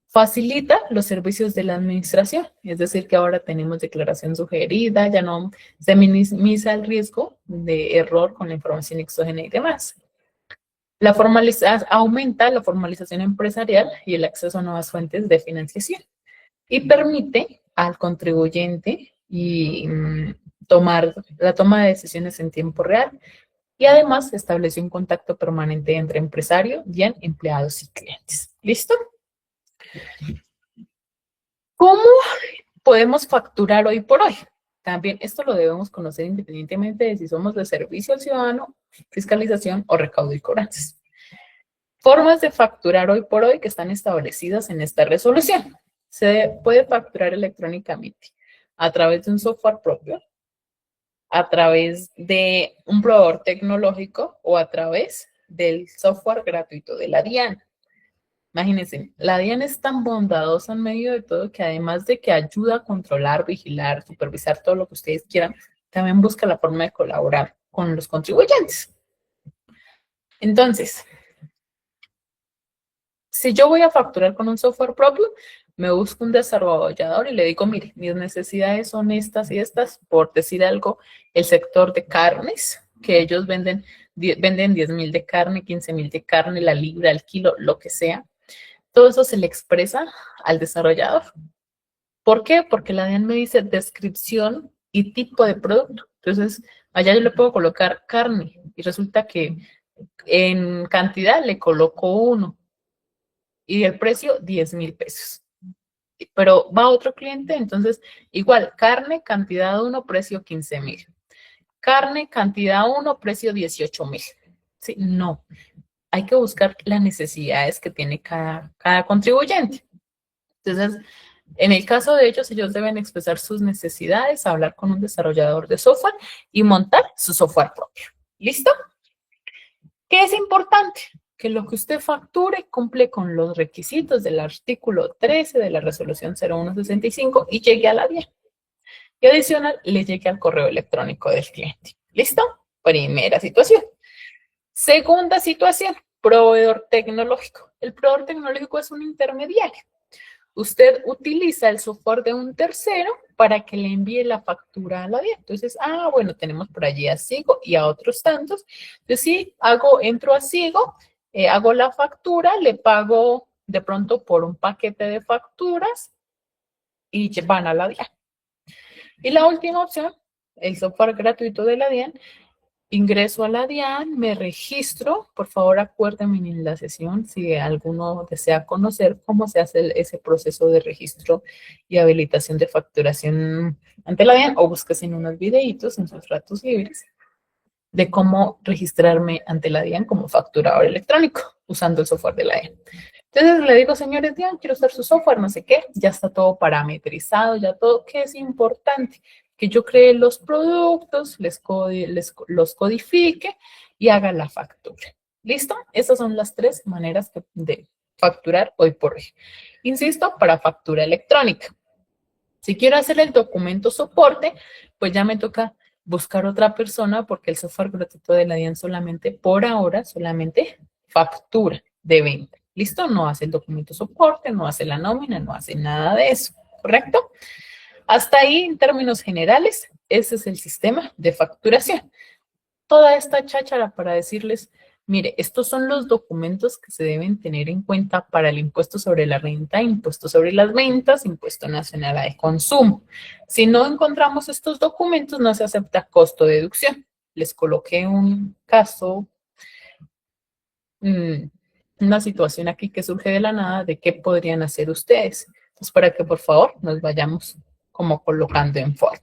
Facilita los servicios de la administración, es decir, que ahora tenemos declaración sugerida, ya no se minimiza el riesgo de error con la información exógena y demás. Aumenta la formalización empresarial y el acceso a nuevas fuentes de financiación y permite al contribuyente tomar la toma de decisiones en tiempo real y además estableció un contacto permanente entre empresario, DIAN, empleados y clientes. ¿Listo? ¿Cómo podemos facturar hoy por hoy? También esto lo debemos conocer independientemente de si somos de servicio al ciudadano, fiscalización o recaudo y cobranzas. Formas de facturar hoy por hoy que están establecidas en esta resolución. Se puede facturar electrónicamente a través de un software propio, a través de un proveedor tecnológico o a través del software gratuito de la DIAN. Imagínense, la DIAN es tan bondadosa en medio de todo que además de que ayuda a controlar, vigilar, supervisar todo lo que ustedes quieran, también busca la forma de colaborar con los contribuyentes. Entonces, si yo voy a facturar con un software propio, me busco un desarrollador y le digo, mire, mis necesidades son estas y estas, por decir algo, el sector de carnes, que ellos venden 10,000 de carne, 15,000 de carne, la libra, el kilo, lo que sea. Todo eso se le expresa al desarrollador. ¿Por qué? Porque la DIAN me dice descripción y tipo de producto. Entonces, allá yo le puedo colocar carne y resulta que en cantidad le coloco 1 y el precio 10,000 pesos. Pero va otro cliente, entonces igual, carne, cantidad 1, precio 15,000. Carne, cantidad 1, precio 18,000. Sí, no, hay que buscar las necesidades que tiene cada contribuyente. Entonces, en el caso de ellos deben expresar sus necesidades, hablar con un desarrollador de software y montar su software propio. ¿Listo? ¿Qué es importante? Que lo que usted facture cumple con los requisitos del artículo 13 de la resolución 0165 y llegue a la DIAN. Y adicional, le llegue al correo electrónico del cliente. ¿Listo? Primera situación. Segunda situación, proveedor tecnológico. El proveedor tecnológico es un intermediario. Usted utiliza el software de un tercero para que le envíe la factura a la DIAN. Entonces, bueno, tenemos por allí a Sigo y a otros tantos. Entonces, sí, entro a Sigo, hago la factura, le pago de pronto por un paquete de facturas y van a la DIAN. Y la última opción, el software gratuito de la DIAN. Ingreso a la DIAN, me registro. Por favor, acuérdenme en la sesión si alguno desea conocer cómo se hace ese proceso de registro y habilitación de facturación ante la DIAN o búsquese en unos videitos en sus ratos libres de cómo registrarme ante la DIAN como facturador electrónico usando el software de la DIAN. Entonces le digo, señores DIAN, quiero usar su software, no sé qué, ya está todo parametrizado, ya todo, ¿qué es importante? Que yo cree los productos, los codifique y haga la factura. ¿Listo? Estas son las 3 maneras de facturar hoy por hoy. Insisto, para factura electrónica. Si quiero hacer el documento soporte, pues ya me toca buscar otra persona porque el software gratuito de la DIAN solamente, por ahora, solamente factura de venta. ¿Listo? No hace el documento soporte, no hace la nómina, no hace nada de eso. ¿Correcto? Hasta ahí, en términos generales, ese es el sistema de facturación. Toda esta cháchara para decirles Mire, estos son los documentos que se deben tener en cuenta para el impuesto sobre la renta, impuesto sobre las ventas, impuesto nacional de consumo. Si no encontramos estos documentos, no se acepta costo de deducción. Les coloqué un caso, una situación aquí que surge de la nada de qué podrían hacer ustedes. Entonces, para que por favor nos vayamos como colocando en forma.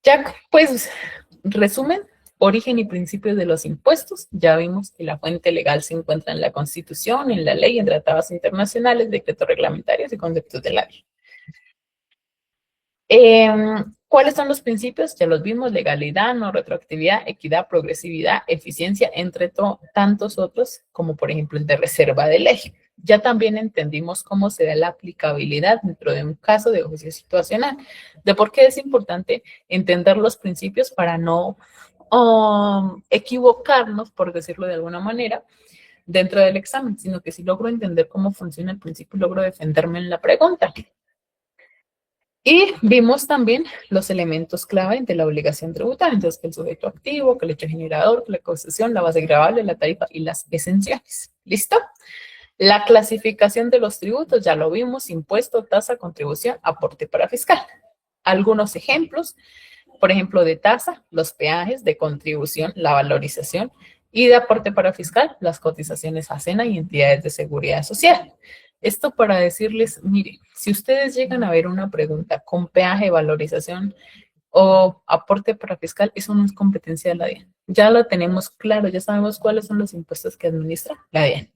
Ya, pues, resumen, origen y principios de los impuestos. Ya vimos que la fuente legal se encuentra en la Constitución, en la ley, en tratados internacionales, decretos reglamentarios y conceptos de la ley. ¿Cuáles son los principios? Ya los vimos: legalidad, no retroactividad, equidad, progresividad, eficiencia, entre tantos otros, como por ejemplo el de reserva de ley. Ya también entendimos cómo se da la aplicabilidad dentro de un caso de juicio situacional, de por qué es importante entender los principios para no equivocarnos, por decirlo de alguna manera, dentro del examen, sino que si logro entender cómo funciona el principio, logro defenderme en la pregunta. Y vimos también los elementos clave de la obligación tributaria, entonces que el sujeto activo, que el hecho generador, que la concesión, la base gravable, la tarifa y las exenciones. ¿Listo? La clasificación de los tributos, ya lo vimos: impuesto, tasa, contribución, aporte para fiscal. Algunos ejemplos, por ejemplo, de tasa, los peajes; de contribución, la valorización; y de aporte para fiscal, las cotizaciones a SENA y entidades de seguridad social. Esto para decirles, mire, si ustedes llegan a ver una pregunta con peaje, valorización o aporte para fiscal, eso no es competencia de la DIAN. Ya lo tenemos claro, ya sabemos cuáles son los impuestos que administra la DIAN.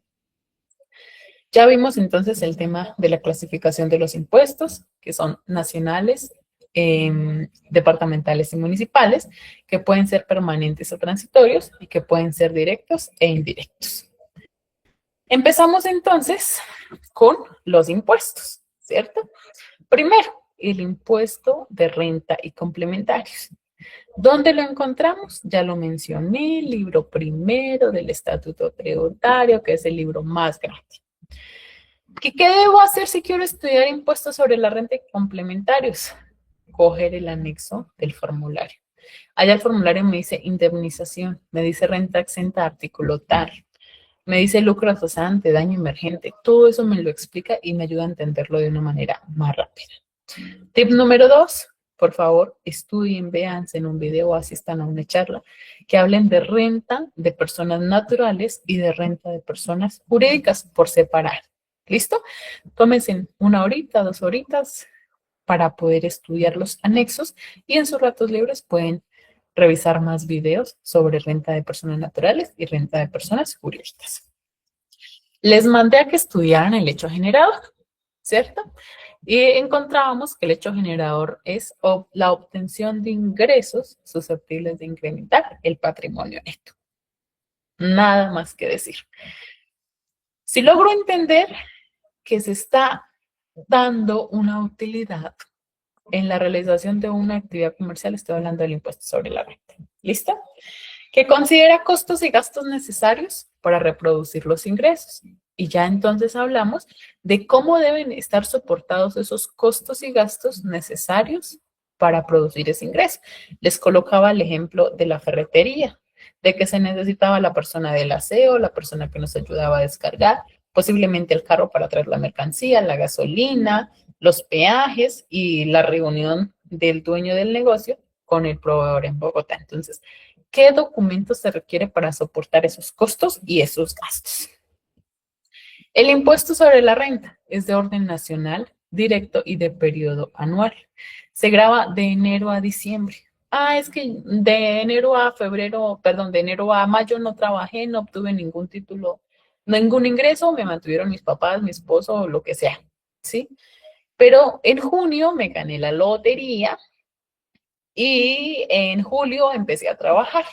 Ya vimos entonces el tema de la clasificación de los impuestos, que son nacionales, departamentales y municipales, que pueden ser permanentes o transitorios y que pueden ser directos e indirectos. Empezamos entonces con los impuestos, ¿cierto? Primero, el impuesto de renta y complementarios. ¿Dónde lo encontramos? Ya lo mencioné: libro primero del Estatuto Tributario, que es el libro más grande. ¿Qué debo hacer si quiero estudiar impuestos sobre la renta y complementarios? Coger el anexo del formulario. Allá el formulario me dice indemnización, me dice renta exenta, artículo tal, me dice lucro cesante, daño emergente. Todo eso me lo explica y me ayuda a entenderlo de una manera más rápida. Tip número 2, por favor, estudien, véanse en un video o asistan a una charla que hablen de renta de personas naturales y de renta de personas jurídicas por separar. ¿Listo? Tómense 1 horita, 2 horitas para poder estudiar los anexos y en sus ratos libres pueden revisar más videos sobre renta de personas naturales y renta de personas jurídicas. Les mandé a que estudiaran el hecho generador, ¿cierto? Y encontrábamos que el hecho generador es la obtención de ingresos susceptibles de incrementar el patrimonio neto. Nada más que decir. Si logro entender que se está dando una utilidad en la realización de una actividad comercial, estoy hablando del impuesto sobre la renta. ¿Listo? Que considera costos y gastos necesarios para reproducir los ingresos. Y ya entonces hablamos de cómo deben estar soportados esos costos y gastos necesarios para producir ese ingreso. Les colocaba el ejemplo de la ferretería, de que se necesitaba la persona del aseo, la persona que nos ayudaba a descargar, posiblemente el carro para traer la mercancía, la gasolina, los peajes y la reunión del dueño del negocio con el proveedor en Bogotá. Entonces, ¿qué documentos se requiere para soportar esos costos y esos gastos? El impuesto sobre la renta es de orden nacional, directo y de periodo anual. Se grava de enero a diciembre. Es que de enero a febrero, perdón, de enero a mayo no trabajé, no obtuve ningún título, ningún ingreso, me mantuvieron mis papás, mi esposo o lo que sea, ¿sí? Pero en junio me gané la lotería y en julio empecé a trabajar.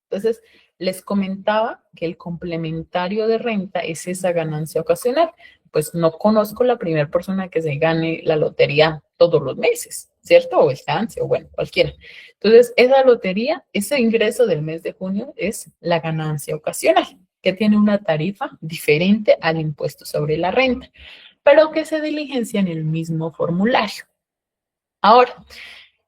Entonces, les comentaba que el complementario de renta es esa ganancia ocasional. Pues no conozco la primera persona que se gane la lotería todos los meses, ¿cierto? O el chance, o bueno, cualquiera. Entonces, esa lotería, ese ingreso del mes de junio es la ganancia ocasional, que tiene una tarifa diferente al impuesto sobre la renta, pero que se diligencia en el mismo formulario. Ahora,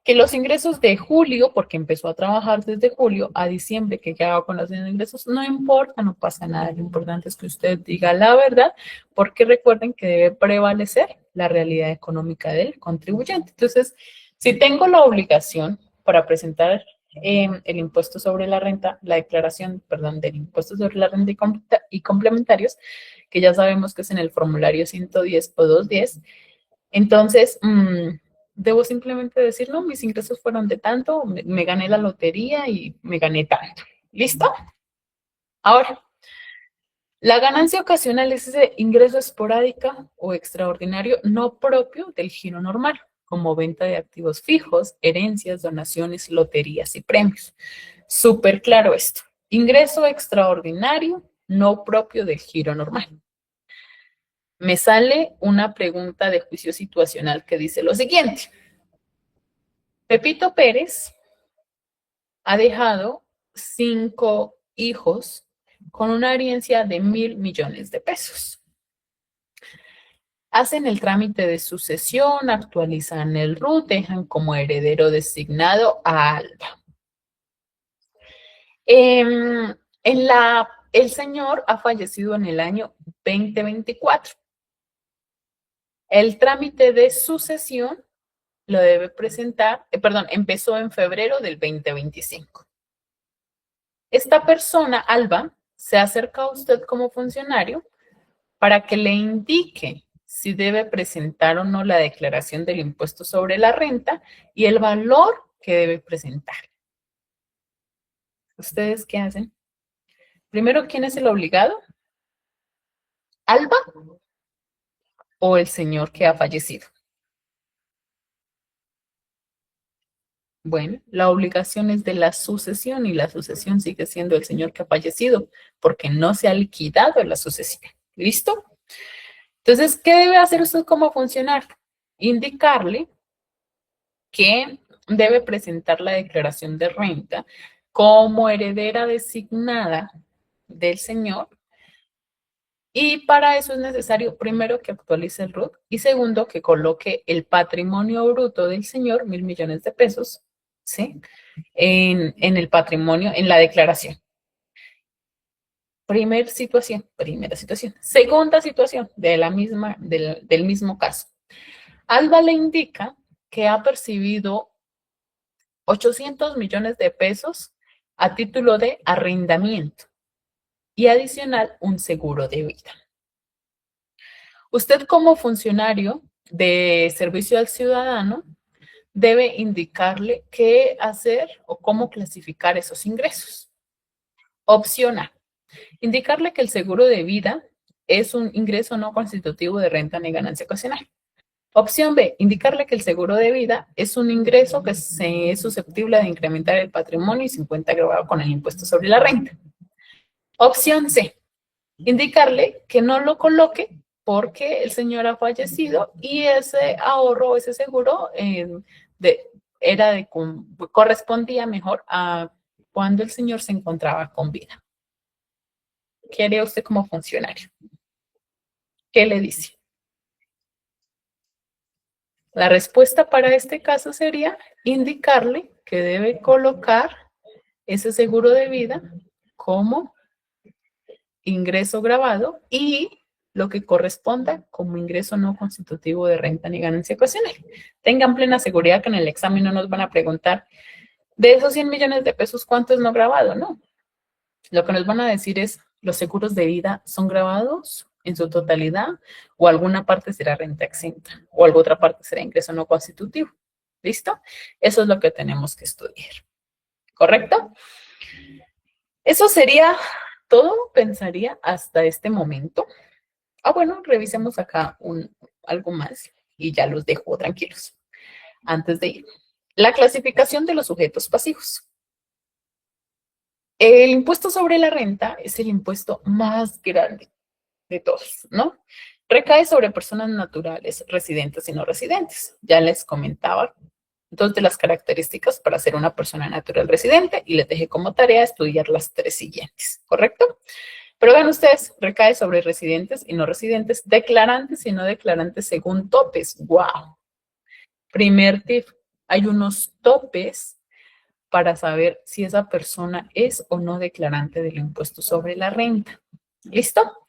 Que los ingresos de julio, porque empezó a trabajar desde julio a diciembre, que quedaba con los ingresos, no importa, no pasa nada. Lo importante es que usted diga la verdad, porque recuerden que debe prevalecer la realidad económica del contribuyente. Entonces, si tengo la obligación para presentar el impuesto sobre la renta, la declaración, perdón, del impuesto sobre la renta y complementarios, que ya sabemos que es en el formulario 110 o 210, entonces, debo simplemente decir, no, mis ingresos fueron de tanto, me gané la lotería y me gané tanto. ¿Listo? Ahora, la ganancia ocasional es ese ingreso esporádica o extraordinario no propio del giro normal, como venta de activos fijos, herencias, donaciones, loterías y premios. Súper claro esto. Ingreso extraordinario no propio del giro normal. Me sale una pregunta de juicio situacional que dice lo siguiente. Pepito Pérez ha dejado 5 hijos con una herencia de 1.000 millones de pesos. Hacen el trámite de sucesión, actualizan el RUT, dejan como heredero designado a Alba. El señor ha fallecido en el año 2024. El trámite de sucesión lo debe presentar, empezó en febrero del 2025. Esta persona, Alba, se acerca a usted como funcionario para que le indique si debe presentar o no la declaración del impuesto sobre la renta y el valor que debe presentar. ¿Ustedes qué hacen? Primero, ¿quién es el obligado? ¿Alba o el señor que ha fallecido? Bueno, la obligación es de la sucesión y la sucesión sigue siendo el señor que ha fallecido porque no se ha liquidado la sucesión. ¿Listo? Entonces, ¿qué debe hacer usted como funcionario? Indicarle que debe presentar la declaración de renta como heredera designada del señor. Y para eso es necesario, primero, que actualice el RUT y segundo, que coloque el patrimonio bruto del señor, 1.000 millones de pesos, ¿sí? En el patrimonio, en la declaración. Primera situación. Segunda situación del mismo caso. Alba le indica que ha percibido 800 millones de pesos a título de arrendamiento y adicional un seguro de vida. Usted como funcionario de servicio al ciudadano debe indicarle qué hacer o cómo clasificar esos ingresos. Opción A, indicarle que el seguro de vida es un ingreso no constitutivo de renta ni ganancia ocasional. Opción B, indicarle que el seguro de vida es un ingreso que es susceptible de incrementar el patrimonio y se encuentra grabado con el impuesto sobre la renta. Opción C, indicarle que no lo coloque porque el señor ha fallecido y ese ahorro, ese seguro correspondía mejor a cuando el señor se encontraba con vida. ¿Qué haría usted como funcionario? ¿Qué le dice? La respuesta para este caso sería indicarle que debe colocar ese seguro de vida como ingreso grabado y lo que corresponda como ingreso no constitutivo de renta ni ganancia ocasional. Tengan plena seguridad que en el examen no nos van a preguntar de esos 100 millones de pesos, ¿cuánto es no grabado? No. Lo que nos van a decir es, ¿los seguros de vida son grabados en su totalidad o alguna parte será renta exenta o alguna otra parte será ingreso no constitutivo? ¿Listo? Eso es lo que tenemos que estudiar. ¿Correcto? Eso sería todo, pensaría, hasta este momento. Bueno, revisemos acá algo más y ya los dejo tranquilos. Antes de ir, la clasificación de los sujetos pasivos. El impuesto sobre la renta es el impuesto más grande de todos, ¿no? Recae sobre personas naturales, residentes y no residentes. Ya les comentaba dos de las características para ser una persona natural residente y les dejé como tarea estudiar las 3 siguientes, ¿correcto? Pero vean ustedes, recae sobre residentes y no residentes, declarantes y no declarantes según topes. ¡Wow! Primer tip, Hay unos topes para saber si esa persona es o no declarante del impuesto sobre la renta. ¿Listo?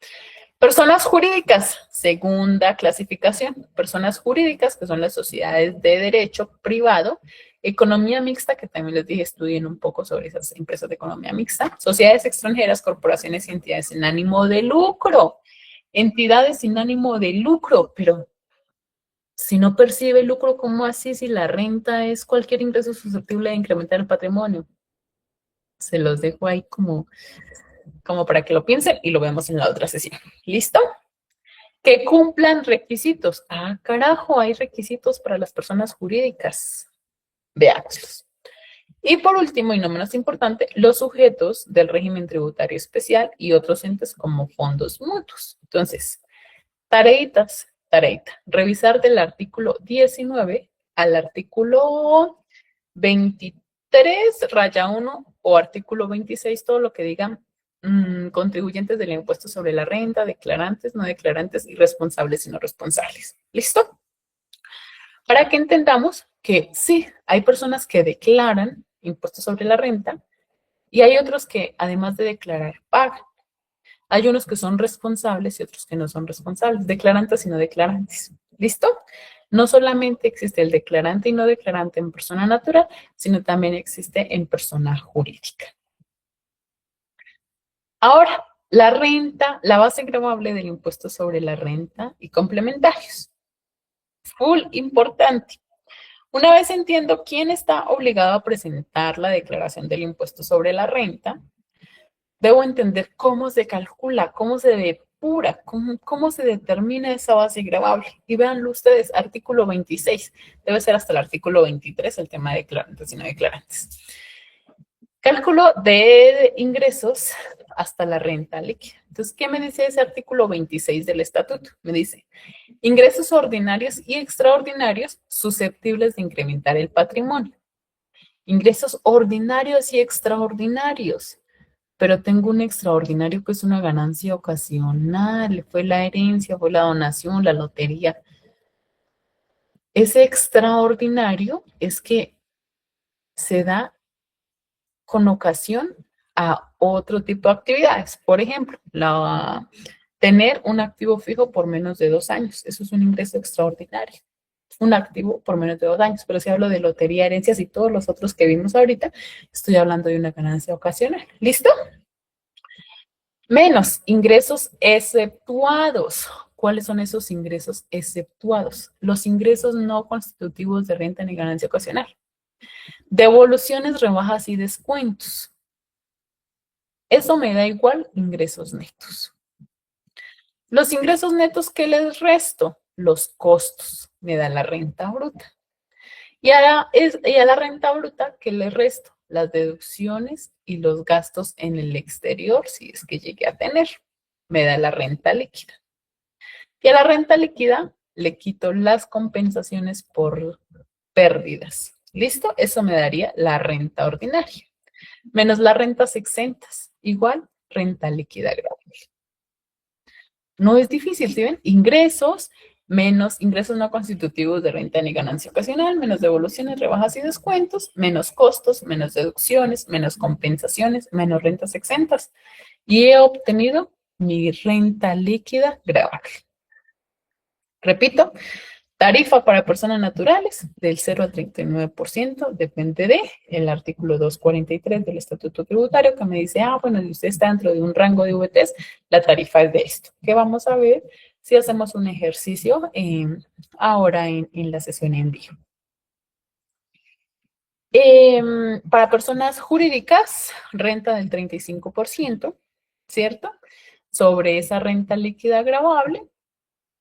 Personas jurídicas, segunda clasificación. Personas jurídicas, que son las sociedades de derecho privado, economía mixta, que también les dije, estudien un poco sobre esas empresas de economía mixta, sociedades extranjeras, corporaciones y entidades sin ánimo de lucro. Entidades sin ánimo de lucro, pero si no percibe lucro, ¿cómo así? Si la renta es cualquier ingreso susceptible de incrementar el patrimonio. Se los dejo ahí como para que lo piensen y lo vemos en la otra sesión. ¿Listo? Que cumplan requisitos. Ah, carajo, hay requisitos para las personas jurídicas. Veámoslos. Y por último, y no menos importante, los sujetos del régimen tributario especial y otros entes como fondos mutuos. Entonces, tareita. Revisar del artículo 19 al artículo 23, raya 1 o artículo 26, todo lo que digan contribuyentes del impuesto sobre la renta, declarantes, no declarantes y responsables y no responsables. ¿Listo? Para que entendamos que sí, hay personas que declaran impuestos sobre la renta y hay otros que además de declarar pagan. Hay unos que son responsables y otros que no son responsables, declarantes y no declarantes. ¿Listo? No solamente existe el declarante y no declarante en persona natural, sino también existe en persona jurídica. Ahora, la renta, la base gravable del impuesto sobre la renta y complementarios. Full importante. Una vez entiendo quién está obligado a presentar la declaración del impuesto sobre la renta, debo entender cómo se calcula, cómo se depura, cómo se determina esa base gravable. Y véanlo ustedes, artículo 26, debe ser hasta el artículo 23 el tema de declarantes y no declarantes. Cálculo de ingresos hasta la renta líquida. Entonces, ¿qué me dice ese artículo 26 del estatuto? Me dice, ingresos ordinarios y extraordinarios susceptibles de incrementar el patrimonio. Ingresos ordinarios y extraordinarios. Pero tengo un extraordinario que es una ganancia ocasional, fue la herencia, fue la donación, la lotería. Ese extraordinario es que se da con ocasión a otro tipo de actividades. Por ejemplo, tener un activo fijo por menos de 2 años. Eso es un ingreso extraordinario. Un activo por menos de 2 años. Pero si hablo de lotería, herencias y todos los otros que vimos ahorita, estoy hablando de una ganancia ocasional. ¿Listo? Menos ingresos exceptuados. ¿Cuáles son esos ingresos exceptuados? Los ingresos no constitutivos de renta ni ganancia ocasional. Devoluciones, rebajas y descuentos. Eso me da igual ingresos netos. Los ingresos netos que les resto, los costos, me da la renta bruta. Y a la renta bruta que le resto, las deducciones y los gastos en el exterior, si es que llegué a tener, me da la renta líquida. Y a la renta líquida le quito las compensaciones por pérdidas. ¿Listo? Eso me daría la renta ordinaria. Menos las rentas exentas, igual renta líquida gravable. No es difícil, ¿sí ven? Ingresos menos ingresos no constitutivos de renta ni ganancia ocasional, menos devoluciones, rebajas y descuentos, menos costos, menos deducciones, menos compensaciones, menos rentas exentas. Y he obtenido mi renta líquida gravable. Repito, tarifa para personas naturales del 0 al 39%, depende de el artículo 243 del Estatuto Tributario que me dice, bueno, si usted está dentro de un rango de VTs, la tarifa es de esto. Que vamos a ver si hacemos un ejercicio ahora en la sesión en vivo. Para personas jurídicas, renta del 35%, ¿cierto? Sobre esa renta líquida gravable,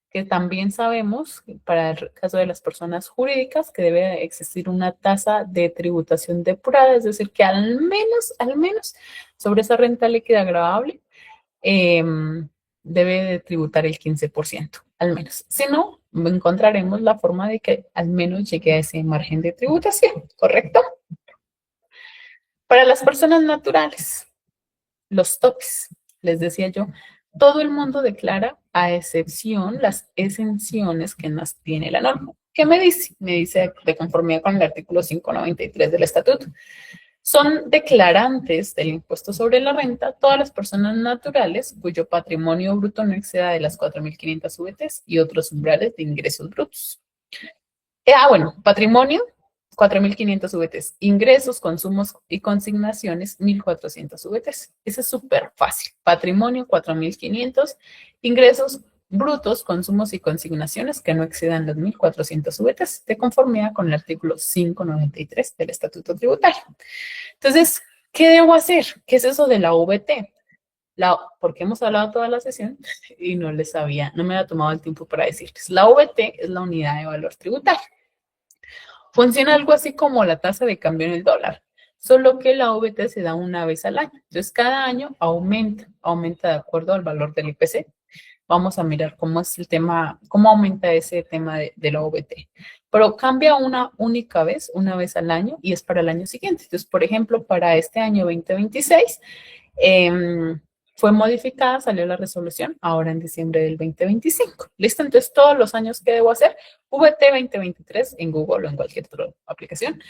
que también sabemos, para el caso de las personas jurídicas, que debe existir una tasa de tributación depurada, es decir, que al menos sobre esa renta líquida gravable debe de tributar el 15%, al menos. Si no, encontraremos la forma de que al menos llegue a ese margen de tributación, ¿correcto? Para las personas naturales, los topes, les decía yo, todo el mundo declara a excepción las exenciones que nos tiene la norma. ¿Qué me dice? Me dice de conformidad con el artículo 593 del Estatuto. Son declarantes del impuesto sobre la renta todas las personas naturales cuyo patrimonio bruto no exceda de las 4.500 VTs y otros umbrales de ingresos brutos. Bueno, patrimonio, 4.500 VTs. Ingresos, consumos y consignaciones, 1.400 VTs. Ese es súper fácil. Patrimonio, 4.500. Ingresos brutos, consumos y consignaciones que no excedan los 1.400 VTs, de conformidad con el artículo 593 del Estatuto Tributario. Entonces, ¿qué debo hacer? ¿Qué es eso de la VT? Porque hemos hablado toda la sesión y no me había tomado el tiempo para decirles. La VT es la unidad de valor tributario. Funciona algo así como la tasa de cambio en el dólar, solo que la VT se da una vez al año. Entonces, cada año aumenta de acuerdo al valor del IPC. Vamos a mirar cómo es el tema, cómo aumenta ese tema de la VT. Pero cambia una única vez, una vez al año, y es para el año siguiente. Entonces, por ejemplo, para este año 2026, fue modificada, salió la resolución ahora en diciembre del 2025. ¿Listo? Entonces, todos los años que debo hacer, VT 2023 en Google o en cualquier otra aplicación,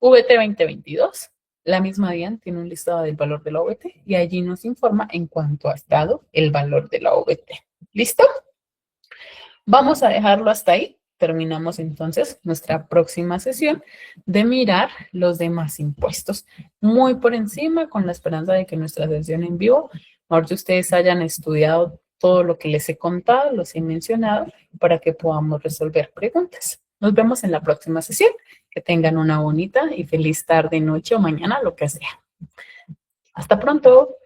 VT 2022, la misma DIAN tiene un listado del valor de la VT y allí nos informa en cuánto ha estado el valor de la VT. ¿Listo? Vamos a dejarlo hasta ahí. Terminamos entonces nuestra próxima sesión de mirar los demás impuestos. Muy por encima, con la esperanza de que nuestra sesión en vivo, ahora que ustedes hayan estudiado todo lo que les he contado, los he mencionado, para que podamos resolver preguntas. Nos vemos en la próxima sesión. Que tengan una bonita y feliz tarde, noche o mañana, lo que sea. Hasta pronto.